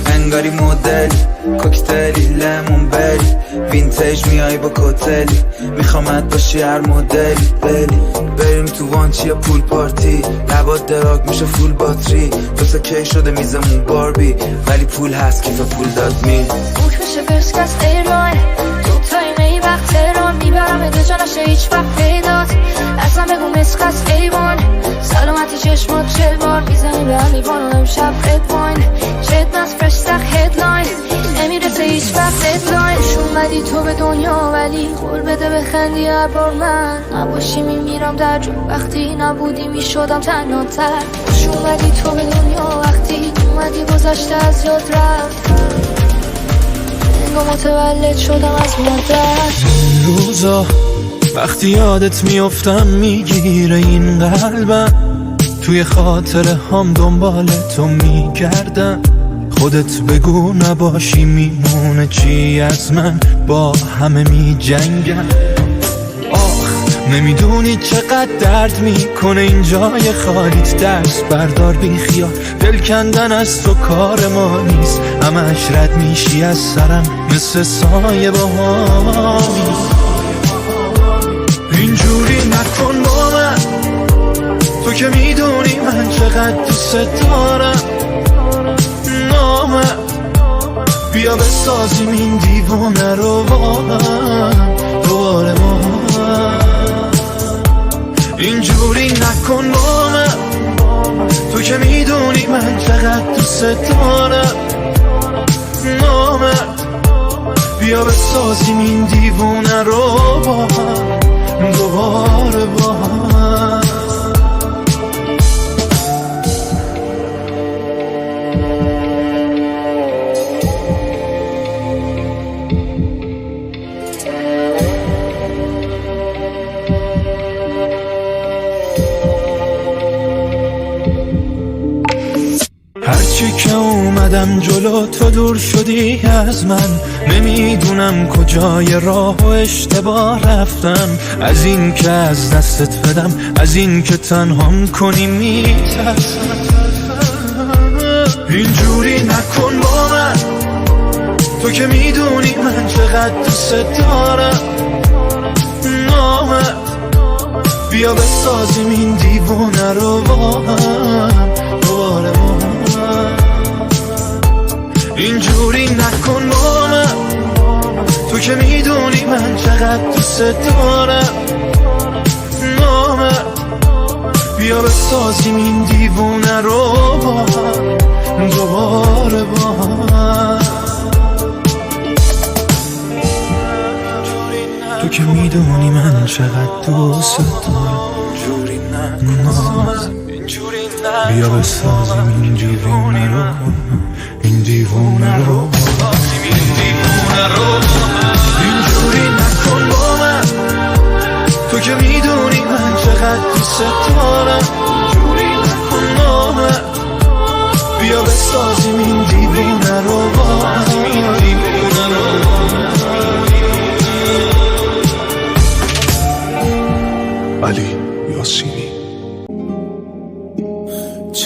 انگاری مدلی کوکتلی لیمون بری وینتیج میای با کوتلی میخوامت باشی هر مدلی بلی بریم تو وانچی یا پول پارتی لبات دراگ میشه فول باتری دوستا کی شده میزمون باربی ولی پول هست کیف پول داد می بوک بشه فرسکس ایرلاین تو تایمه ای وقت تهران میبرم اینجا نشه هیچ وقت پیدات اصلا بگو مسخص ایوان سلامتی چشمات 40 بار میزنی به هم لیوان و امشب رد واین شد نز فرش سخ هدلاین نمیرسه هیچ وقت ددلاین اومدی تو به دنیا ولی قول بده بخندی هر بار من نباشی میمیرم در جو وقتی نبودی میشدم تنها تر اومدی تو به دنیا وقتی اومدی گذشته از یاد رفت انگار متولد شدم از مادر روزا وقتی یادت میافتم میگیره این قلبم توی خاطره هم دنبال تو میگردم خودت بگو نباشی میمونه چی از من با همه میجنگم آخ نمیدونی چقدر درد میکنه این جای خالیت دست بردار بی خیال دل کندن از تو کار ما نیست همش رد میشی از سرم مثل سایه بهامی اینجوری نکن با من تو که میدونی من چقدر دوست دارم نامه بیا بسازیم این دیوانه رو با هم دوباره با هم اینجوری نکن با من تو که میدونی من چقدر دوست دارم نامه بیا بسازیم این دیوانه رو با هم دوباره با هم هرچی که اومدم جلو تو دور شدی از من نمیدونم کجای راه و اشتباه رفتم از این که از دستت بدم از این که تنهام کنی میترسم اینجوری نکن با من تو که میدونی من چقدر دوست دارم نامه بیا بسازیم این دیوانه رو با هم دوباره با هم اینجوری نکن با من تو که میدونی من چقدر دوست دارم نامه بیا بسازیم این دیوانه رو با هم دوباره با هم تو که میدونی من چقدر دوست دارم بیا بسازیم این دیوانه رو این دیوانه رو اینجوری نکن با من تو که میدونی من چقدر دوست دارم اینجوری نکن با من بیا بسازیم این دیوانه رو با علی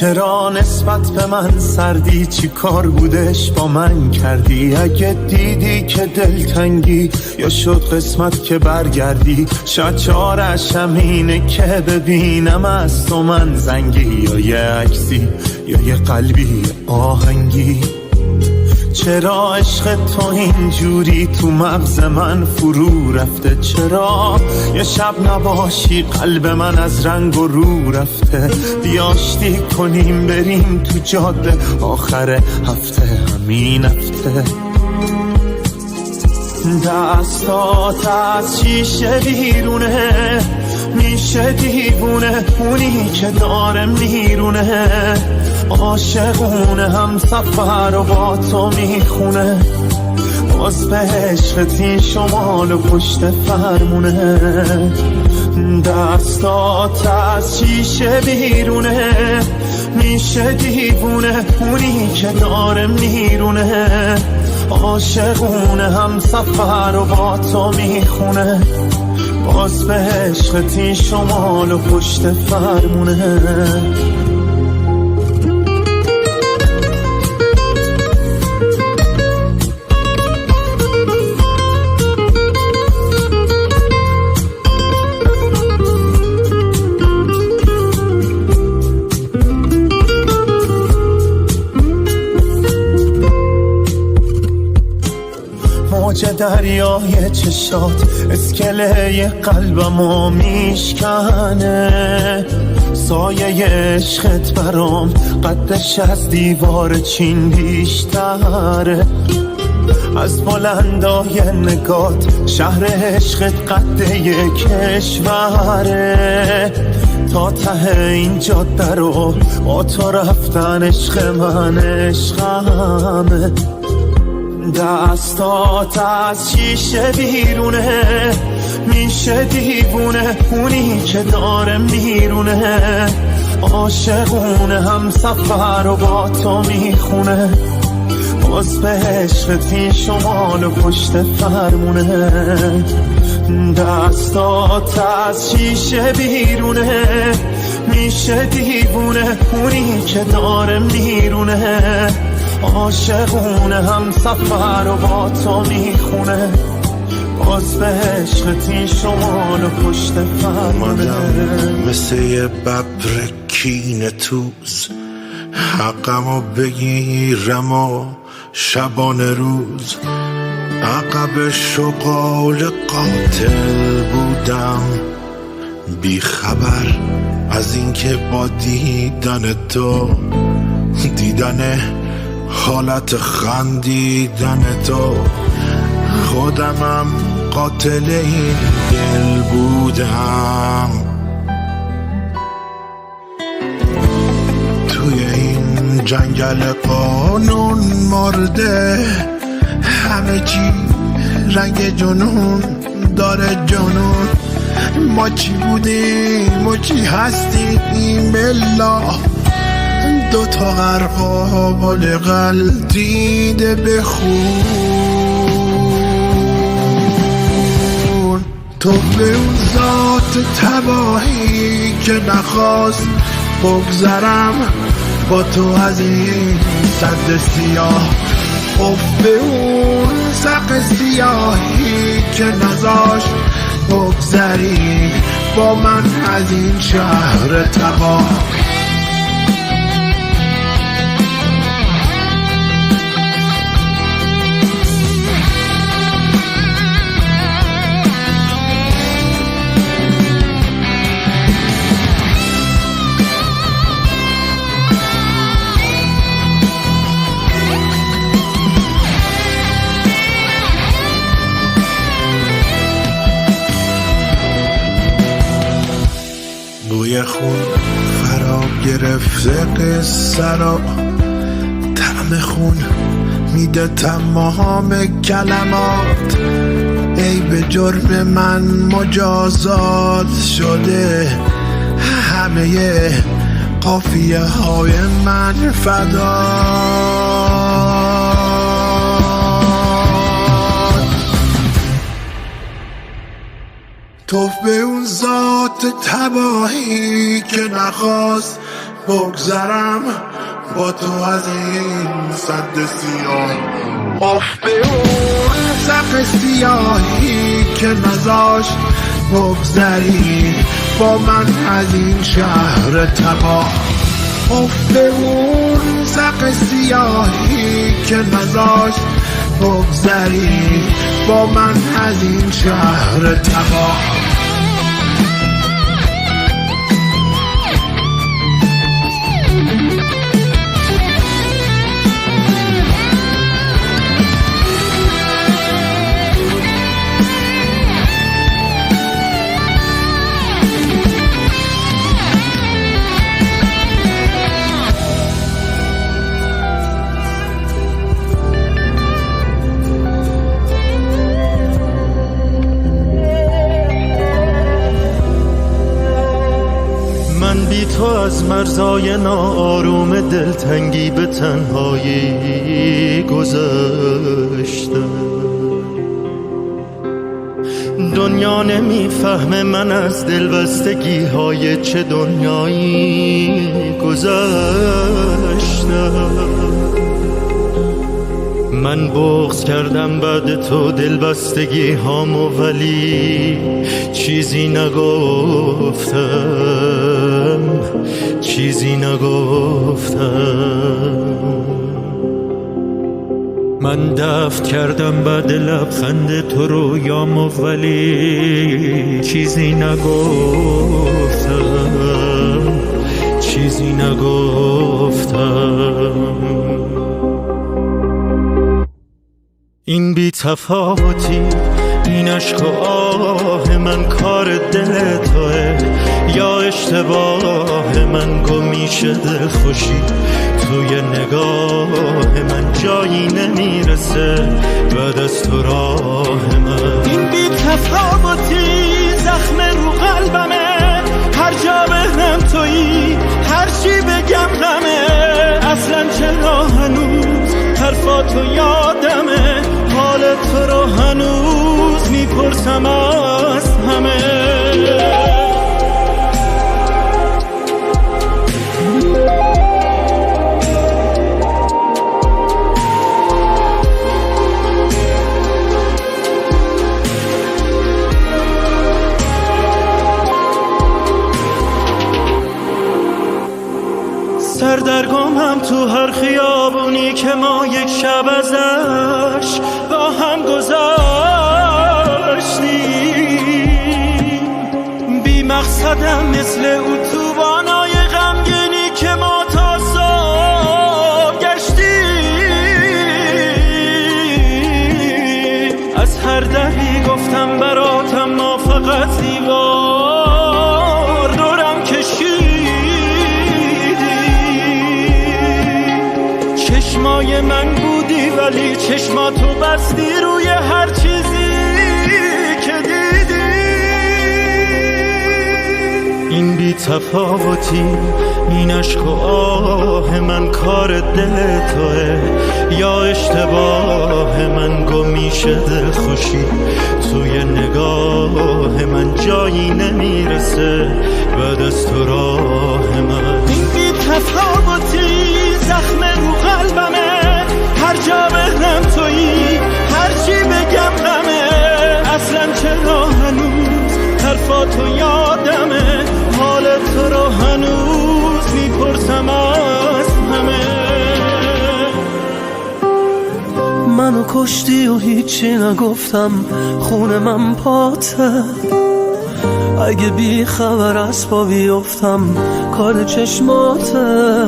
چرا نسبت به من سردی؟ چی کار بودش با من کردی؟ اگه دیدی که دلتنگی یا شد قسمت که برگردی، شاید چارش همینه که ببینم از تو من زنگی، یا یه عکسی یا یه قلبی آهنگی. چرا عشق تو اینجوری تو مغز من فرو رفته؟ چرا یه شب نباشی قلب من از رنگ و رو رفته؟ بیاشتی کنیم بریم تو جاده آخر هفته، همین هفته. دستات از شیشه بیرونه، میشه دیوونه اونی که داره میرونه، عاشقونه هم سفر و با تو میخونه، باز به عشقت این شمال و پشت فرمونه. دستات از شیشه بیرونه، میشه دیوونه اونی که داره میرونه، عاشقونه هم سفر و با تو میخونه، باز به عشقت این شمال و پشت فرمونه. موج دریای چشات اسکله قلبمو میشکنه، سایه عشقت برام قدش از دیوار چین بیشتره، از بلندای نگات شهر عشقت قده کشوره، تا ته این جاده رو با تو رفتن عشق من عشقمه. دستات از شیشه بیرونه، میشه دیوونه اونی که داره میرونه، عاشقونه هم سفر و با تو میخونه، باز به عشقت این شمال و پشت فرمونه. دستات از شیشه بیرونه، میشه دیوونه اونی که داره میرونه، عاشقونه هم سفر و با تو میخونه، باز به عشقت این شمال و پشت فرمونه. مثل یه ببر کینه توز حقمو بگیرم و شبانه روز، عقب شغال قاتل بودم، بی خبر از اینکه با دیدن تو، دیدن حالت خندیدن تو، خودمم قاتل این دل بودم. توی این جنگل قانون مرده، همه چی رنگ جنون داره جنون، ما چی بودیم و چی هستیم بلا، دوتا غرقابال قل دیده بخون. تو به اون ذات تباهی که نخواست بگذرم با تو از این سد سیاه، به اون سق سیاهی که نذاشت بگذری با من از این شهر تباه. بوی خون فرا گرفته قصه را، طعم خون میده تمام کلمات، ای به جرم من مجازات شده، همه قافیه های من فدا. تو به اون ذات تباهی که نخواست بگذرم با تو از این سد سیاه آف به اون سقف سیاهی که نذاشت بگذری با من از این شهر تباه آف به اون سقف سیاهی که نذاشت بگذری با من از این شهر تباه بی تو از مرزای ناآروم دلتنگی به تنهایی گذشتم دنیا نمیفهمه من از دلبستگی های چه دنیایی گذشتم من بغض کردم بعد تو دلبستگی هامو ولی چیزی نگفتم من دفن کردم بعد لبخند تو رویامو ولی چیزی نگفتم این بی تفاوتی این عشق و آه من کار دل توه یا اشتباه من گم میشه دل خوشی توی نگاه من جایی نمیرسه بعد از تو راه من این بی تفاوتی زخم رو قلبمه هر جا بهنم تویی هر چی بگم غمه اصلا چرا هنوز حرفاتو یادمه حال تو رو هنوز میپرسم از همه سردرگمم تو هر خیابونی که ما یک شب ازش با هم گذاشتیم بی مقصدم مثل اتوبانای غمگینی که ما تا صبح گشتیم از هر دری گفتم براتم ما فقط دیوار دورم کشید چشمای من بودی ولی چشماتو بستی روی هر چیزی که دیدی این بی تفاوتی این عشق و آه من کار دل توه یا اشتباه من گم میشه دل خوشی توی نگاه من جایی نمیرسه بعد از تو راه من این بی تفاوتی زخم رو قلبمه هر جا بهنم تویی هر چی بگم غمه اصلا چرا هنوز حرفاتو یادمه حال تو رو هنوز میپرسم از همه منو کشتی و هیچی نگفتم خون من پاته اگه بی خبر از پا بیفتم کار چشماته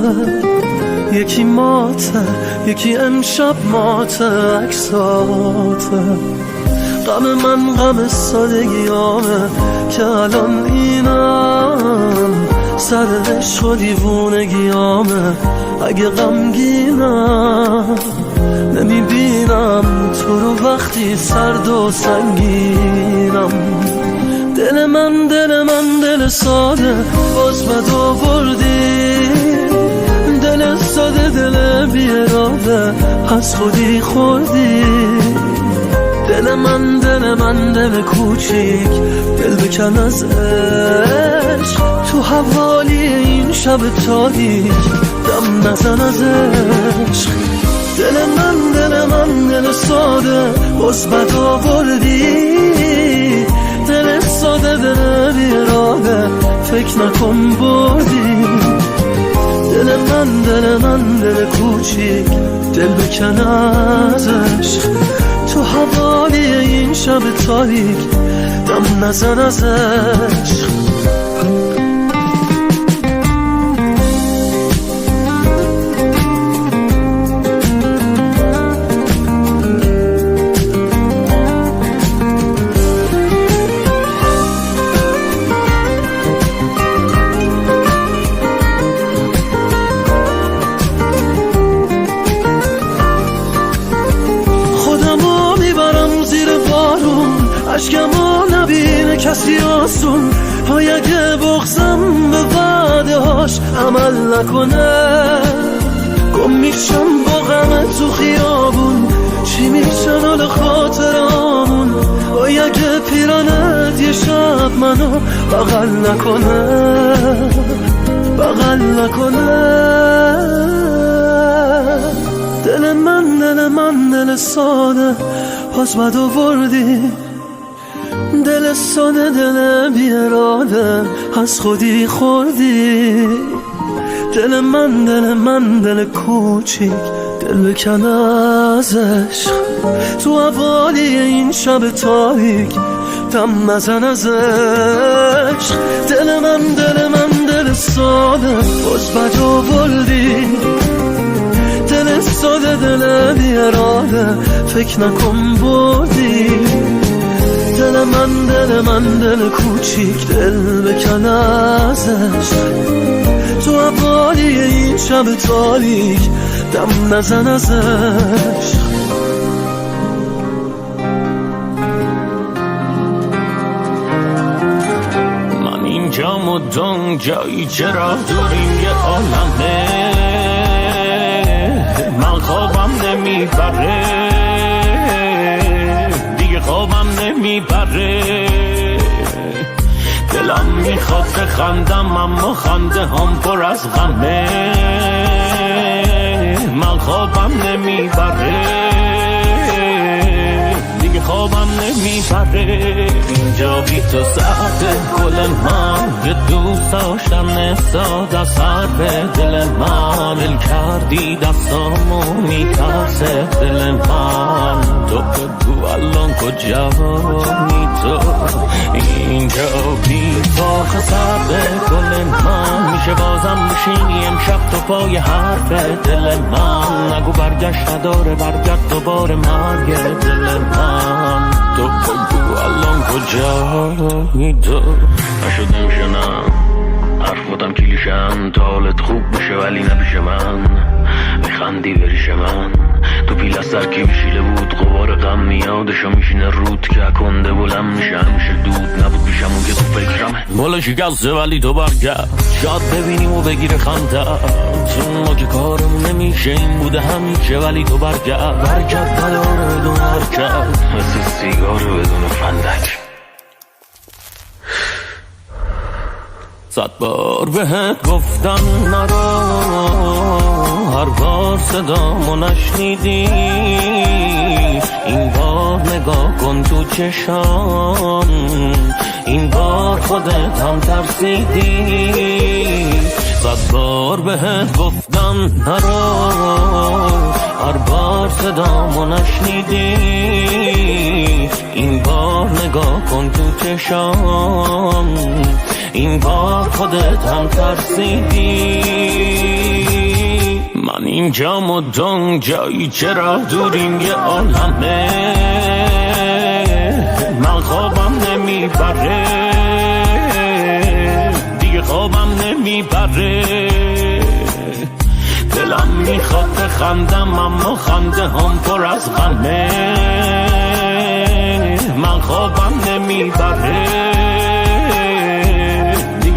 یکی ماته یکی امشب ماته عکساته غم من غم سادگیامه که الان اینم سر عشق و دیوونگیامه اگه غمگینم نمیبینم تو رو وقتی سرد و سنگینم دل من دل ساده باز بد آوردی دل ساده دل بی اراده از خودی خوردی دل من دل کوچیک دل بکن از عشق تو حوالی این شب تاریک دم نزن از عشق دل من دل ساده باز بد آوردی دل ساده دل بیراده فکر نکن بردی دل من دل کوچیک دل بکن از عشق تو حوالی این شب تاریک دم نزن از عشق عشقمو نبینه کسی آسون های اگه بغزم به وعده هاش عمل نکنه گم میشم با غم تو خیابون چی میشن حال خاطرامون های اگه پیرانت یه شب منو بغل نکنه دل من دل ساده باز بد آوردی دل ساده دل بیراده از خودی خوردی دل من دل کوچیک دل بکن از عشق تو حوالی این شب تاریک دم نزن از عشق دل من دل ساده باز بد آوردی دل ساده دل بیراده فکر نکن بردی دل من دل کوچیک دل بکن از عشق تو حوالی این شب تاریک دم نزن از عشق من اینجام و دون جایی چرا دوریم یه عالمه من خوابم نمیبره خوابم نمیبره دلم میخواد بخندم اما خنده هم پر از غمه من خوابم نمیبره دیگه خوابم نمیبره اینجا بی تو ساعت گل من یه دوست داشتم نساد از حرف دل من دل کردی دستامو میترسه دل من تو بگو الان کجایی تو اینجا بی تو ساعت گل من میشه بازم بشینی امشب تو پای حرف دل من نگو برگشت نداره برگرد دوباره مرگ دل من تو بگو الان کجایی تو نشدم شنم حرف بودم کلیشم تا حالت خوب بشه ولی نپیش من میخندی بریش من تو پیل از سر کی بشیله بود غبار غم میادشو میشینه رود که کنده بلم میشه همیشه دود نبود پیشم اون که تو فکرمه مولا شکسته ولی تو برگرد شاد ببینیم و بگیره خنده چون ما که کارمون نمیشه این بوده همیشه ولی تو برگرد نداره بدون حرکت مثل سیگار بدون فندک 100 بار بهت گفتم نرو هر بار صدامو نشنیدی این بار نگاه کن تو چشام این بار خودت هم ترسیدی 100 بار بهت گفتم نرو هر بار صدامو نشنیدی این بار نگاه کن تو چشام این بار خودت هم ترسیدی من اینجام و دون جایی چرا دوریم یه عالمه من خوابم نمیبره دیگه خوابم نمیبره دلم میخواد بخندم اما خنده هم پر از غمه من خوابم نمیبره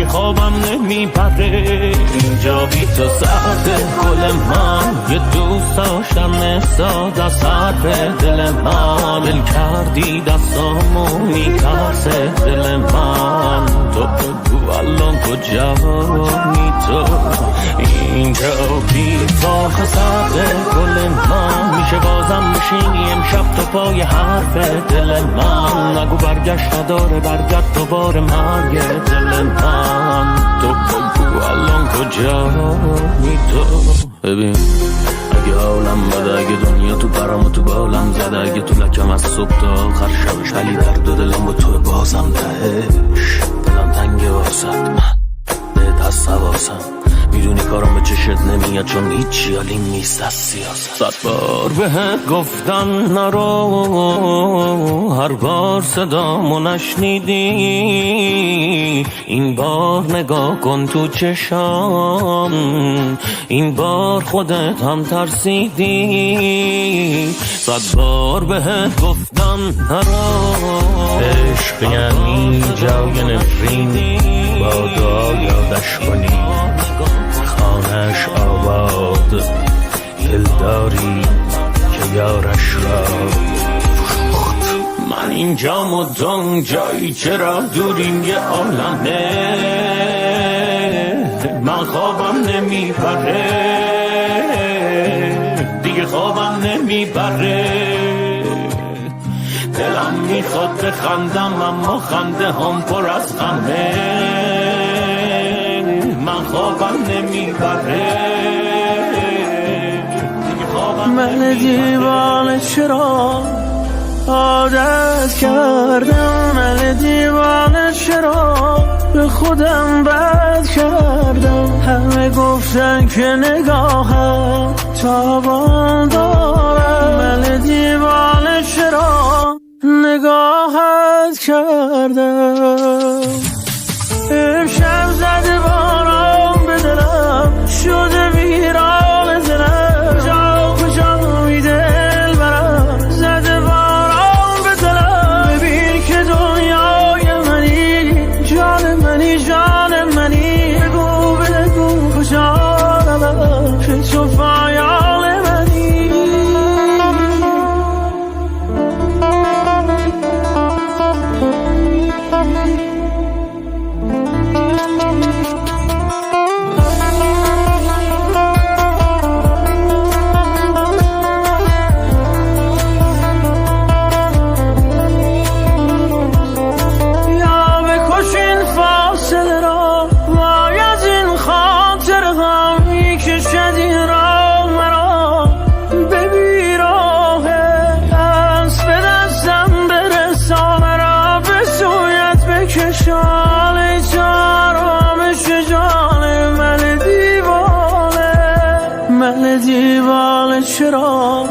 خوابم نمیبره نمیبره. اینجا بی تو سرده گل من، یه دوست داشتم ساده از حرف دل من. دل کردی دستامو میترسه دل من، تو بگو الان کجایی تو؟ اینجا بی تو سرده گل من، میشه بازم بشینی امشب تو پای حرف دل من. نگو برگشت نداره، برگرد دوباره مرگ دل من، تو بگو الان کجایی تو؟ ببین اگه حالم بده، اگه دنیا تو پرم و تو بالم زده، اگه تو لکم از صبح تا آخر شبش، ولی درد و دلم با تو بازم تهش. دلم تنگه واسد، من بهت از سواسم، میدونی کارم به چشت نمیاد چون هیچی حالی نیست از سیاست. 100 بار بهت گفتم نرو، هر بار صدامو نشنیدی. این بار نگاه کن تو چشام، این بار خودت هم ترسیدی. 100 بار بهت گفتم نرو، عشق یعنی جای نفرین، با دعا یادش کنی خانش آباد. دل داری که یارش را فروخت. من اینجا مدام جایی چرا دوریم یه عالمه، من خوابم نمیبره دیگه، خوابم نمیبره. دلم میخواد بخندم اما خنده هم پر از غمه، من خوابم نمیبره. من دیوانه چرا عادت کردم، من دیوانه چرا به خودم بد کردم. همه گفتن که نگاهم تابان دارم، من دیوانه چرا نگاهت کردم. امشب زده باران به دلم، شده ویران دلم، جا کجا می دل برم. زده باران به دلم، ببین که دنیای منی، جان منی، جان منی. بگو بگو کجا روم که تو فایال منی. چرا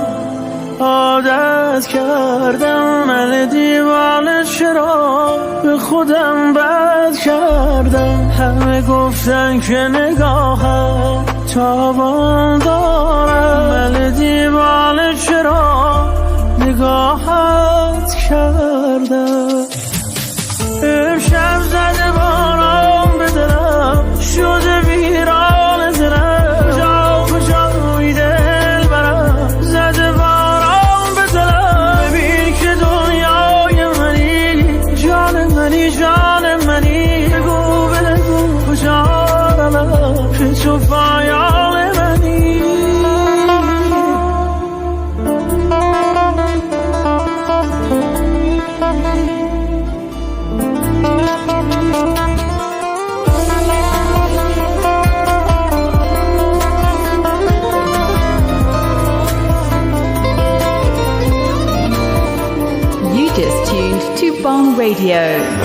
عادت کردم، من دیوانه چرا به خودم بد کردم. همه گفتن که نگاهم تابان دارم، من دیوانه چرا نگاهت کردم. امشب زده باران به دلم، شده ویران دلم، جا کجا می دل برم. زده باران به دلم، ببین که دنیای منی، جان منی، جان منی. بگو بگو کجا روم که تو فایال منی.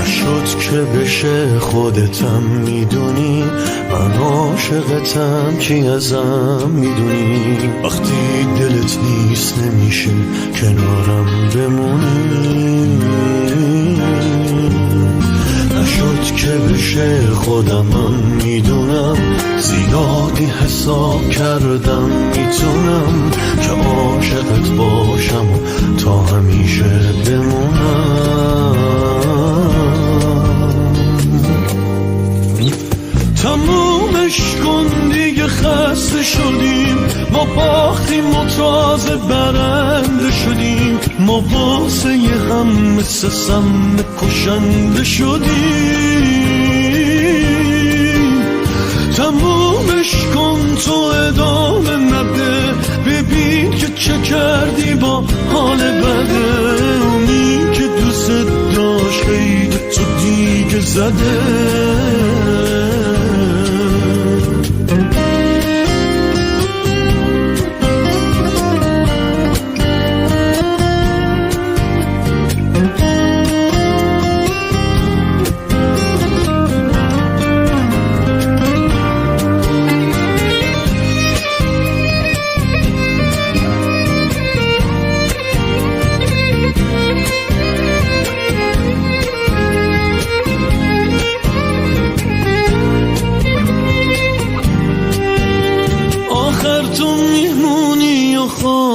نشد که بشه خودتم میدونی، من عاشقتم کی ازم میدونی. وقتی دلت نیست نمیشه کنارم بمونی. نشد که بشه خودمم میدونم، زیادی حساب کردم میتونم که عاشقت باشم و تا همیشه بمونم. تمومش کن دیگه خسته شدیم ما باختیم و تازه برنده شدیم ما واسه هم مثل سم کشنده شدیم تمومش کن تو ادامه نده ببین که چه کردی با حال بده اونی که دوست داشت خیلی تو دیگه زده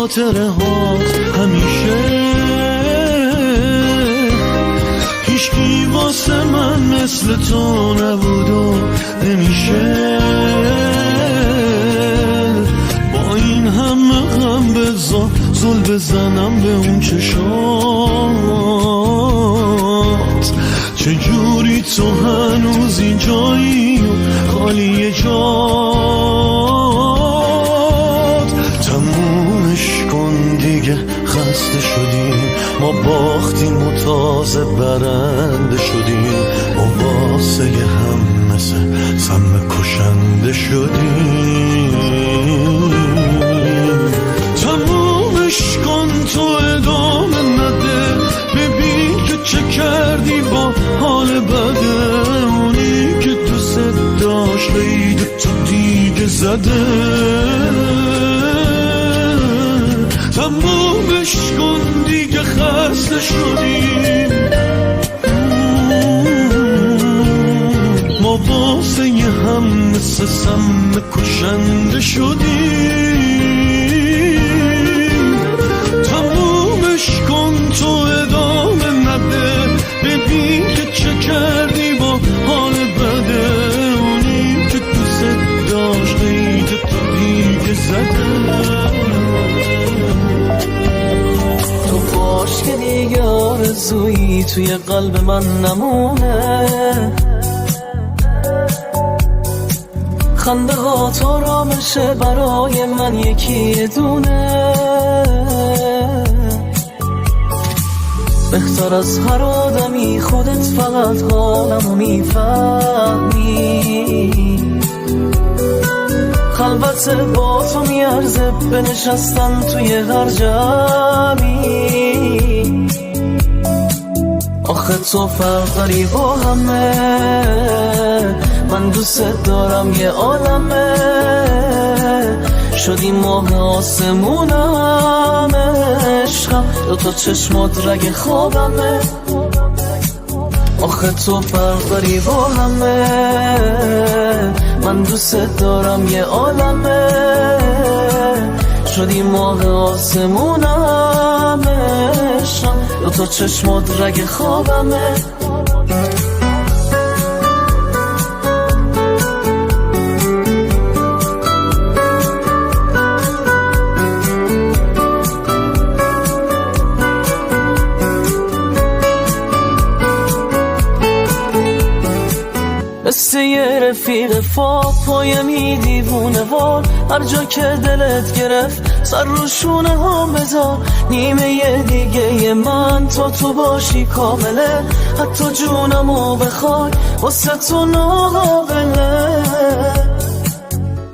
خاطره ها همیشه هیچکی واسه من مثل تو نبود و نمیشه با این همه غم بزا زل بزنم به اون چشات چجوری تو هنوز اینجایی و خالی جات تمومش کن دیگه خسته شدیم ما باختیم و تازه برنده شدیم و واسه هم مثل سم کشنده شدیم تمومش کن تو ادامه نده ببین که چه کردی با حال بده اونی که دوست داشت خیلی تو دیگه زده تمومش کن دیگه خسته شدیم ما واسه هم مثل سم کشنده شدیم تمومش کن تو ادامه نده ببین که چه کردی با حال بده اونی که دوست داشت خیلی تو دیگه زده تو باش که دیگه آرزویی توی قلب من نمونه خنده ها تو را میشه برای من یکی دونه بهتر از هر آدمی خودت فقط حالمو میفهمی خلوت با تو میارزه بنشستن توی هر جمعی آخه تو فرق داری با همه من دوست دارم یه عالمه شدی ماه آسمونم عشقم دوتا چشمات رگ خوابمه آخه تو فرق داری با همه من دوست دارم یه عالمه شدی ماه آسمونم عشقم دوتا چشمات رگ خوابمه مثل یه رفیق فاق پایمی دیوونه وار هر جا که دلت گرفت سر رو شونه ها بذار نیمه یه دیگه ی من تا تو باشی کامله حتی جونمو بخوای واسه تو ناقابله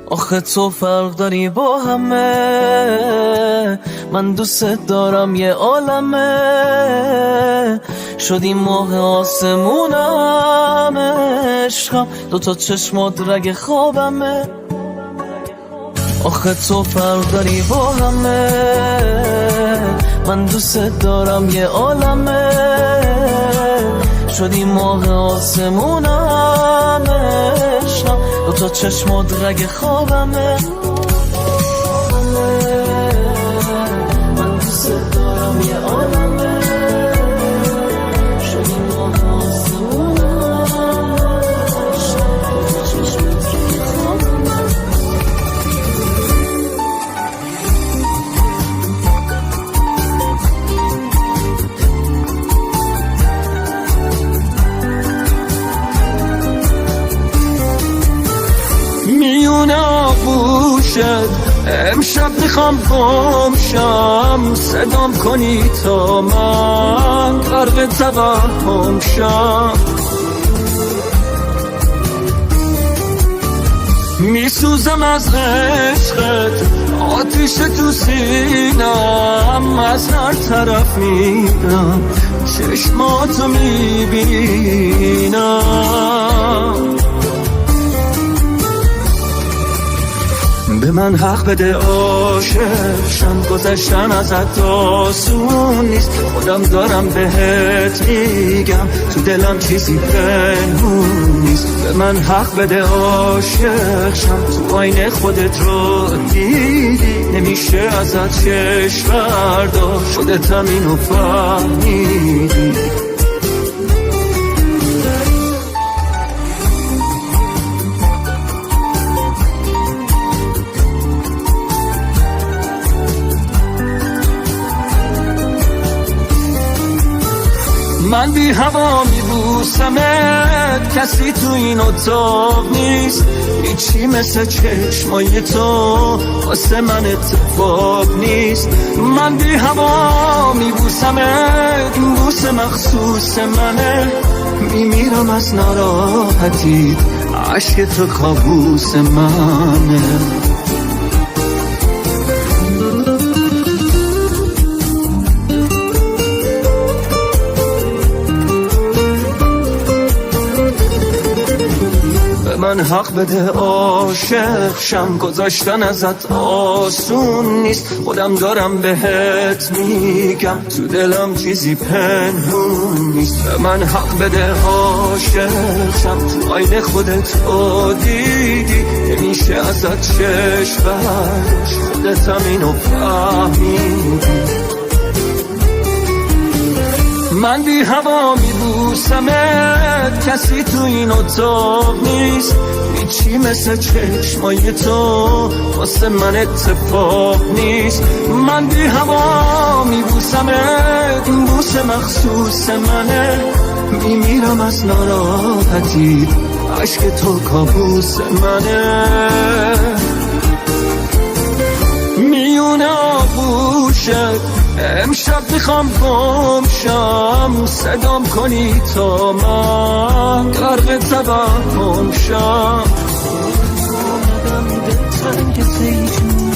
آخه تو فرق داری با همه من دوست دارم یه عالمه شدی ماه آسمونم عشقم دوتا چشمات رگ خوابمه آخه تو فرق داری با همه من دوست دارم یه عالمه شدی ماه آسمونم عشقم دوتا چشمات رگ خوابمه من دوست دارم یه عالمه شدی ماه آسمونم عشقم دوتا چشمات گوشت امشب میخوام گمشم صدام کنی تا من غرق توهم شم میسوزم از عشقت آتیش تو سینم از هر طرف میرم چشماتو میبینم به من حق بده عاشق شم گذشتن ازت آسون نیست خودم دارم بهت میگم تو دلم چیزی پنهون نیست به من حق بده عاشق شم تو آینه خودت رو دیدی نمیشه ازت چشم برداشت خودتم اینو فهمیدی من بی هوا میبوسمت کسی تو این اتاق نیست هیچی مثل چشمای تو واسه من اتفاق نیست من بی هوا میبوسمت این بوس مخصوص منه میمیرم از ناراحتی عشق تو کابوس منه من حق بده عاشق شم گذاشتن ازت آسون نیست خودم دارم بهت میگم تو دلم چیزی پنهون نیست به من حق بده عاشق شم تو آینه خودت رو دیدی نمیشه ازت چشم برداشت خودتم اینو فهمیدی من بی هوا میبوسمت کسی تو این اتاق نیست هیچی مثل چشمای تو واسه من اتفاق نیست من بی هوا میبوسمت این بوس مخصوص منه میمیرم از ناراحتی عشق تو کابوس منه میونه آغوشت امشب میخوام گمشم صدام کنی تا من غرق توهم شم اومدم دلتنگ زیجون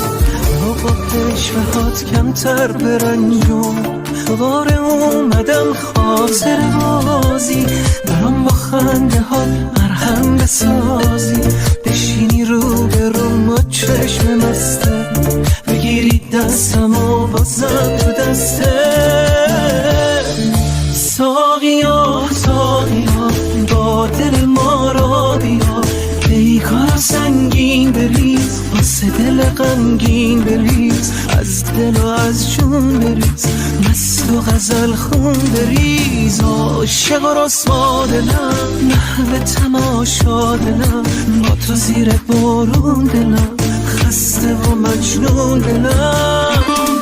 رو با پشوهات کمتر برنجون دوباره اومدم خاطر بازی برام با خنده ها مرهم بسازی بشینی رو به روم و چشم مسته بگیری دستم و بازم تو دسته ساقیا ساقیا با دل ما را بیا پیکار سنگین بریز واسه دل غمگین بریز از دل و از جون بریز مست و غزل خون بریز عاشق و رسوا دلم محو تماشا دلم با تو زیر بارون دلم خسته و مجنون دلم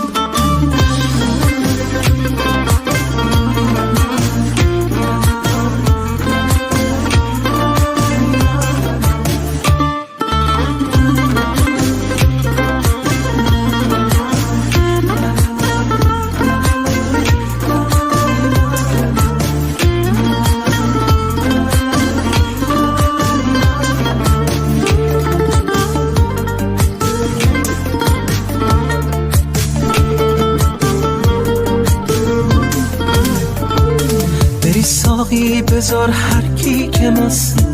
بذار هر کی که مسته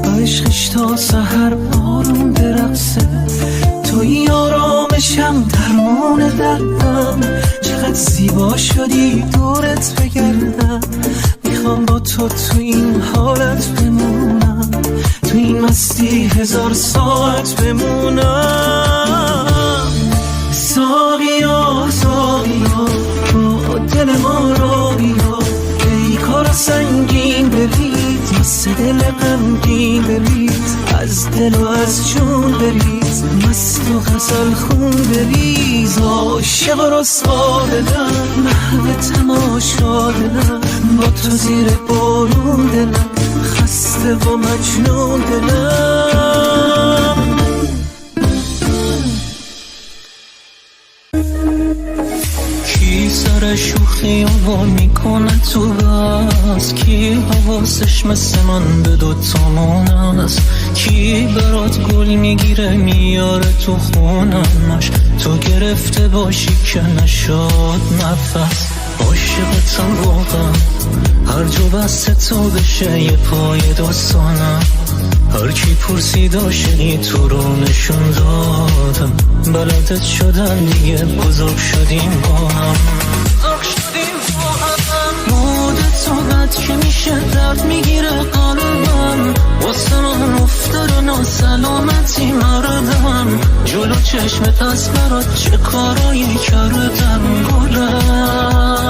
با عشقش تا سحر آروم برقصه توی آرامشم درمان دردم چقدر زیبا شدی دورت بگردم میخوام با تو این حالت بمونم تو این مستی 1000 ساعت بمونم ساقیا ساقیا با دل ما را بیا کار سنگین بریز واسه دل غمگین بریز از دل و از جون بریز مست و غزل خون بریز عاشق و رسوا دلم محو تماشا دلم با تو زیر بارون دلم خسته و مجنون دلم داره شوخی و میکنه تو بس؟ کی حواسش مثل من به دوتامون است؟ کی برات گل میگیره میاره تو خونمش؟ تو گرفته باشی که نشاد نفس. عاشقتم واقعا، هر جو بست تو بشه یه پای داستانم. هر کی پرسید شنید تو رو نشون دادم. بلدت شدن دیگه بزرگ شدیم با هم. مود تو بد که میشه درد میگیره قلبم. واسه من افتار ناسلامتی مردم. جلو چشمت از برات چه کارایی کردم گلم.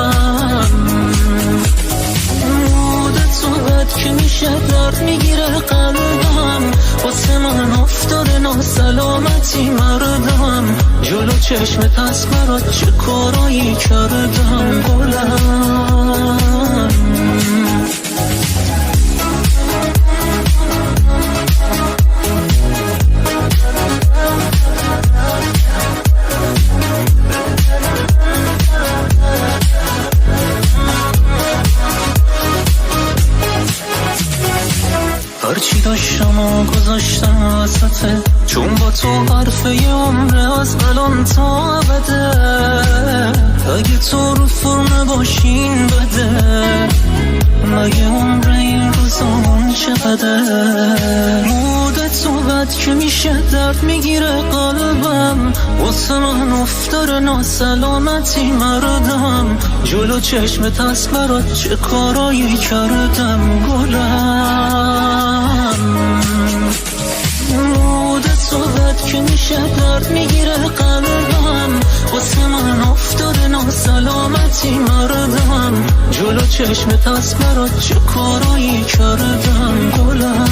تو بد که میشه درد میگیره قلبم. واسه من افتار ناسلامتی مردم. جلو چشمت از برات چه کارایی کردم گلم. هرچی داشتم و گذاشتم وسطه، چون با تو حرفه یه عمره از الان تا بده. اگه تو رو فرم باشین بده، مگه عمره این روزامون چقدر؟ مود تو بد که میشه درد میگیره قلبم. واسه من افتار ناسلامتی مردم. جلو چشمت از برات چه کارایی کردم گلم. مود تو بد که میشه درد میگیره قلبم. واسه من افتار ناسلامتی مردم. جلو چشمت از برات چه کارایی کردم گلم.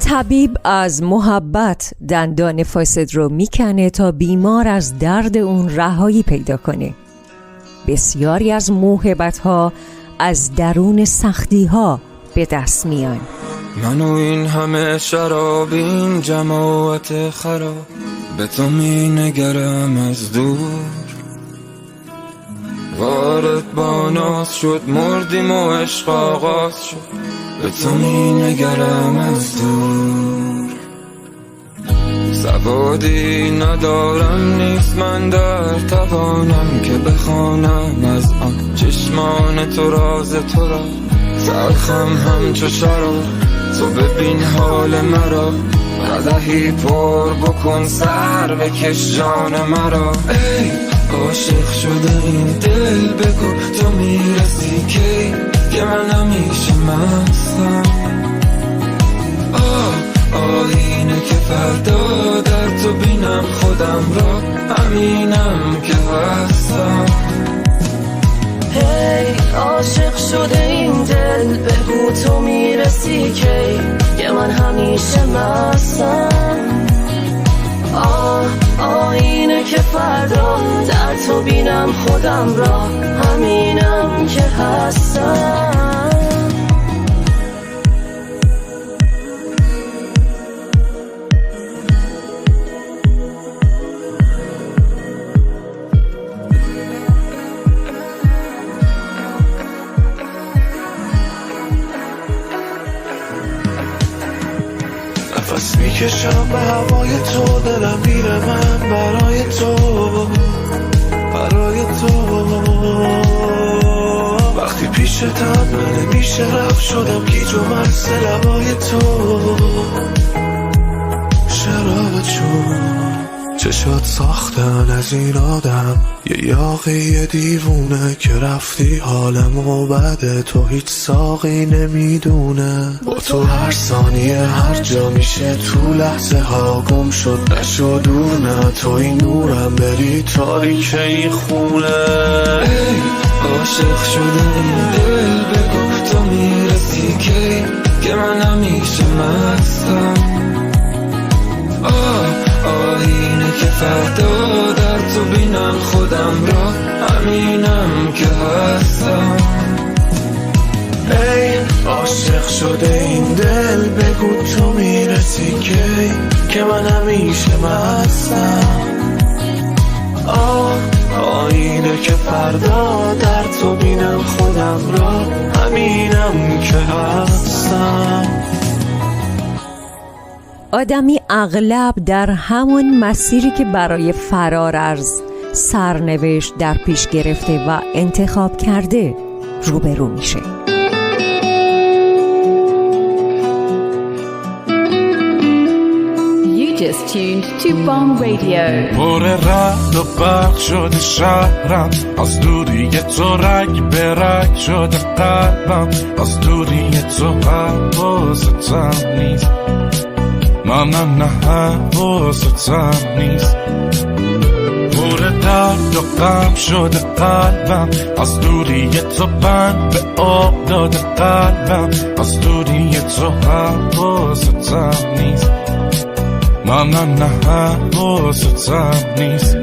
طبیب از محبت دندان فاسد رو میکنه تا بیمار از درد اون رهایی پیدا کنه. بسیاری از موهبت‌ها از درون سختی‌ها به دست میان. من و این همه شراب، این جماعت خراب، به تو می نگرم از دور. وارد با ناز شد، مردیم و عشق آغاز شد، به تو می نگرم از دور. سوادی ندارم نیست من در توانم که بخوانم از آن چشمان تو راز تو را. تلخم همچو شراب، تو ببین حال مرا. قدحی پر بکن سر بکش جان مرا. ای عاشق شده این دل بگو تو میرسی کی؟ که من همیشه مستم. آینه که فردا در تو بینم خودم را، همینم که هستم. هی عاشق شده این دل بگو تو میرسی کی؟ که من همیشه مستم. آینه که فردا در تو بینم خودم را، همینم که هستم. نفس میکشم به هوای تو، دلم میره من برای تو، برای تو. وقتی پیشتم من نمیشه رفت، شدم گیج و مست لبای تو. شرابت شد چشات ساختن از این آدم، یه یاقی دیوونه که رفتی حالمو بده. تو هیچ ساقی نمیدونه، با تو هر ثانیه هر جا میشه تو لحظه ها گم شد. نشو دور نه توی نورم، بری تاریکه این خونه. ای عاشق شده این دل بگو تو میرسی کی؟ که من همیشه مستم. آینه که فردا در تو بینم خودم شده این دل بگو تو میرسی که من همیشه مستم آینه که فردا در تو بینم خودم را همینم که هستم آدمی اغلب در همون مسیری که برای فرار از سرنوشت در پیش گرفته و انتخاب کرده روبرو میشه. Just tuned to Bong Radio. پر رد و برق شده شهرم از دوری تو رگ به رگ شده قلبم از دوری تو حواستم نیست نه حواستم نیست پر درد و غم شده قلبم از دوری تو بند به آب داده قلبم از دوری تو حواستم نیست نه حواستم نیست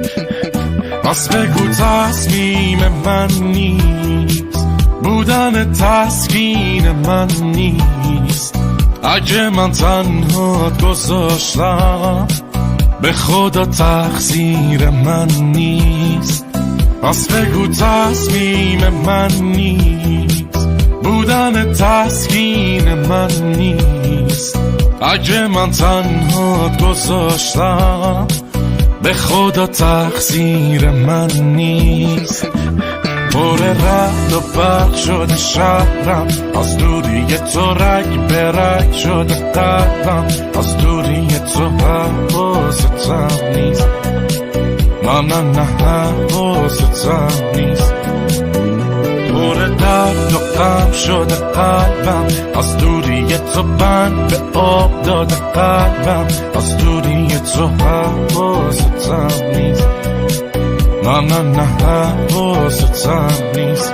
پس بگو تصمیم من نیست بودن تسکین من نیست اگه من تنهات گذاشتم به خدا تقصیر من نیست پس بگو تصمیم من نیست بودن تسکین من نیست اگه من تنهات گذاشتم به خدا تقصیر من نیست پر رد و برق شده شهرم از دوری تو رگ به رگ شده قلبم از دوری تو حواستم نیست نه حواستم نیست پر درد و غم شده قلبم از دوری تو بند به آب داده قلبم از دوری تو حواستم نیست نه حواستم نیست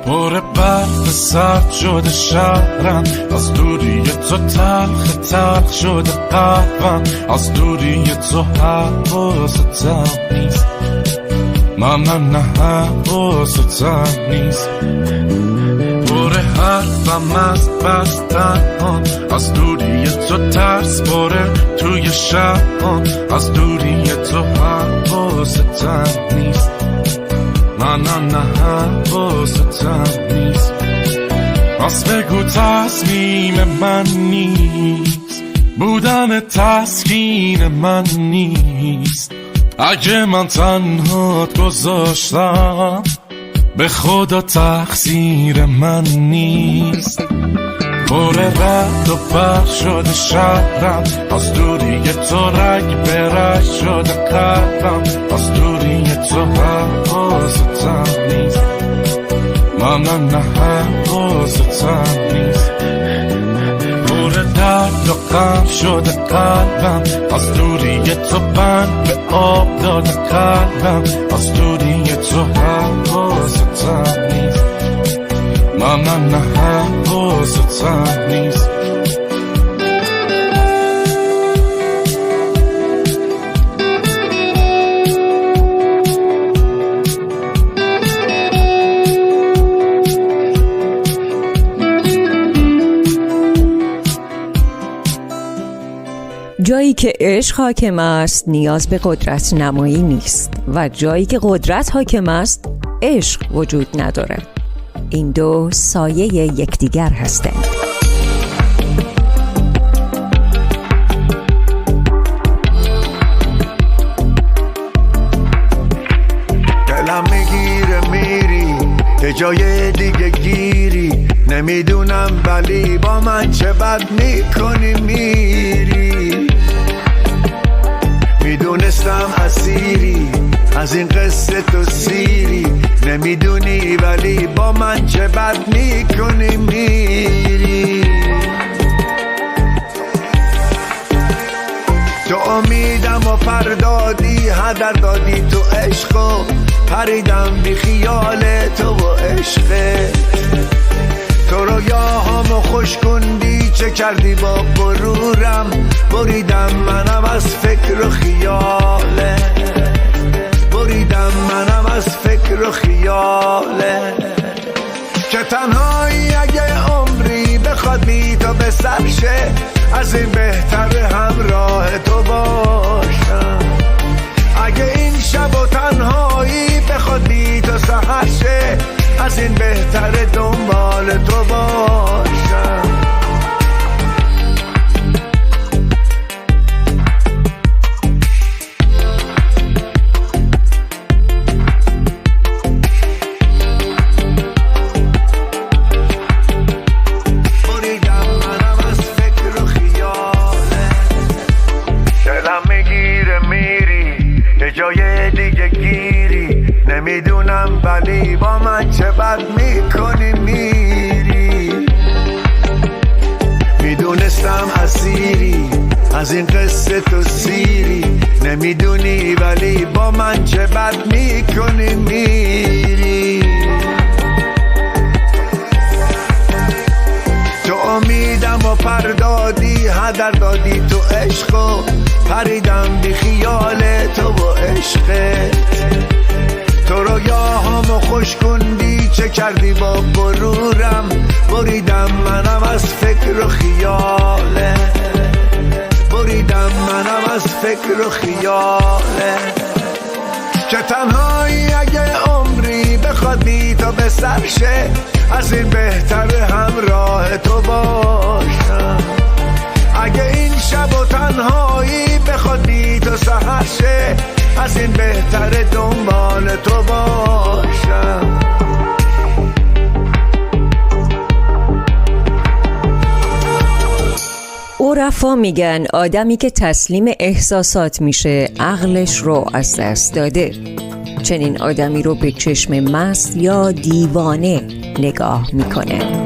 پر برف سرد شده شهرم از دوری تو تلخ شده قلبم از دوری تو حواستم نیست نه حواستم نیست پر حرفم از بستن از دوری تو ترس باره توی شهرم از دوری تو حواستم نیست نه حواستم نیست پس بگو تصمیم من نیست بودن تسکین من نیست اگه من تنهات گذاشتم به خدا تقصیر من نیست پر رد و برق شده شهرم از دوری تو رگ به رگ شده قلبم از دوری تو حواستم نیست نه حواستم نیست پر درد و غم شده قلبم از دوری تو بند به آب داده قلبم از دوری تو حواستم نیست نه حواستم نیست جایی که عشق حاکم است نیاز به قدرت نمایی نیست و جایی که قدرت حاکم است عشق وجود نداره. این دو سایه یکدیگر هستند. دلم میگیره میری یه جای دیگه گیری نمیدونم ولی با من چه بد میکنی میری میدونستم اسیری از این قصه تو سیری نمیدونی ولی با من چه بد میکنی میری تو امیدم و پردادی هدر دادی تو عشقو پریدم بی خیال تو و عشقت تو رویاهامو خوش کندی، چه کردی با غرورم؟ بریدم منم از فکر و خیاله، بریدم منم از فکر و خیاله. که تنهایی اگه عمری بخواد بی تو به سر شه، از این بهتر همراه تو باشم. اگه این شب و تنهایی بخواد بی تو سحر شه، از این بهتر دنبال تو باشم. بریدم منم از فکر و خیاله، دلم میگیره میری یه جای دیگه گیری، نمیدونم ولی با من چه بد میکنی میری. میدونستم اسیری از این قصه تو سیری، نمیدونی ولی با من چه بد میکنی میری. تو امیدم و پردادی، هدر دادی تو عشقو، پریدم بی خیال تو و عشقت. تو رویاهامو خوش کندی، چه کردی با غرورم؟ بریدم منم از فکر و خیاله، بریدم منم از فکر و خیاله. که تنهایی اگه عمری بخواد بی تو به سر شه، از این بهتر همراه تو باشم. اگه این شب و تنهایی بخواد بی تو سحر شه، از این بهتر دنبال تو باشم. عرفا میگن آدمی که تسلیم احساسات میشه عقلش رو از دست داده. چنین آدمی رو به چشم مست یا دیوانه نگاه میکنه.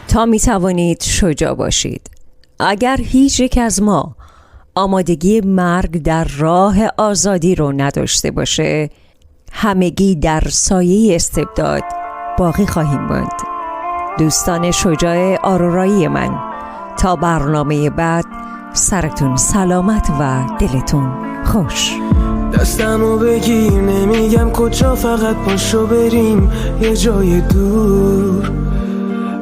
تا می توانید شجاع باشید. اگر هیچ یک از ما آمادگی مرگ در راه آزادی رو نداشته باشه، همگی در سایه استبداد باقی خواهیم ماند. دوستان شجاع آرورایی من، تا برنامه بعد سرتون سلامت و دلتون خوش. دستمو بگیر، نمیگم کجا، فقط پاشو بریم یه جای دور.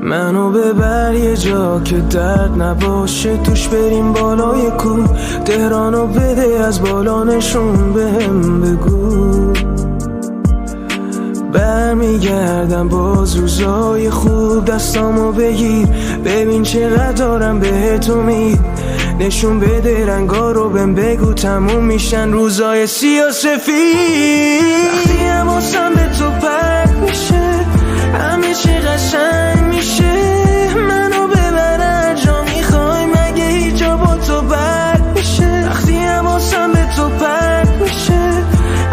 منو ببر یه جا که درد نباشه توش، بریم بالای کوه. تهرانو بده از بالا نشون بهم بگو. برمیگردم باز روزای خوب. دستامو بگیر ببین چقدر دارم بهت امید. نشون بده رنگا رو بهم بگو، تموم میشن روزای سیاه سفید. وقتی حواسم به تو پرت میشه، همه چی قشنگ میشه. منو ببر هر جا میخوای، مگه هیچ جا با تو بد میشه. وقتی حواسم به تو پرت میشه،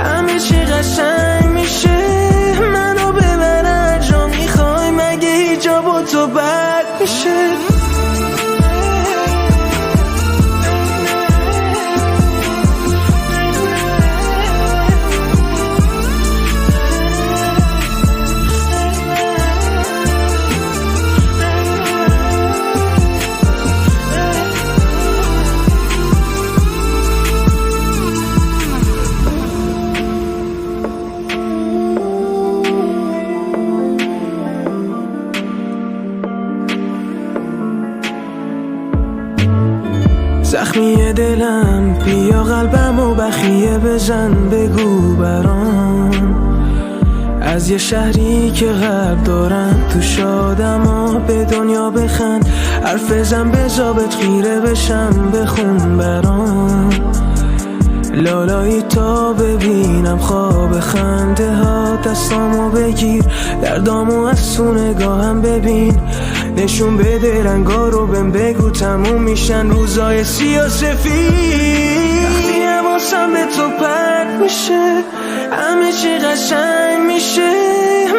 همه چی قشنگ میشه. منو ببر هر جا میخوای، مگه هیچ جا با تو بد میشه. زخمی دلم، بیا قلبم و بخیه بزن. بگو برام از یه شهری که قلب دارم، تو شادم و به دنیا بخند. حرف بزن بزابت خیره بشم، بخون برام لالایی تا ببینم خواب خنده ها. دستامو بگیر، دردامو از تو نگاهم ببین. نشون بده رنگا رو بهم بگو، تموم میشن روزای سیاه سفید. وقتی حواسم به تو پرت میشه، همه چی قشنگ میشه.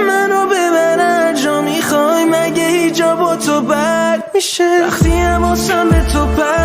منو ببر هر جا میخوای، مگه هیچ جا با تو بد میشه. وقتی حواسم به تو پرت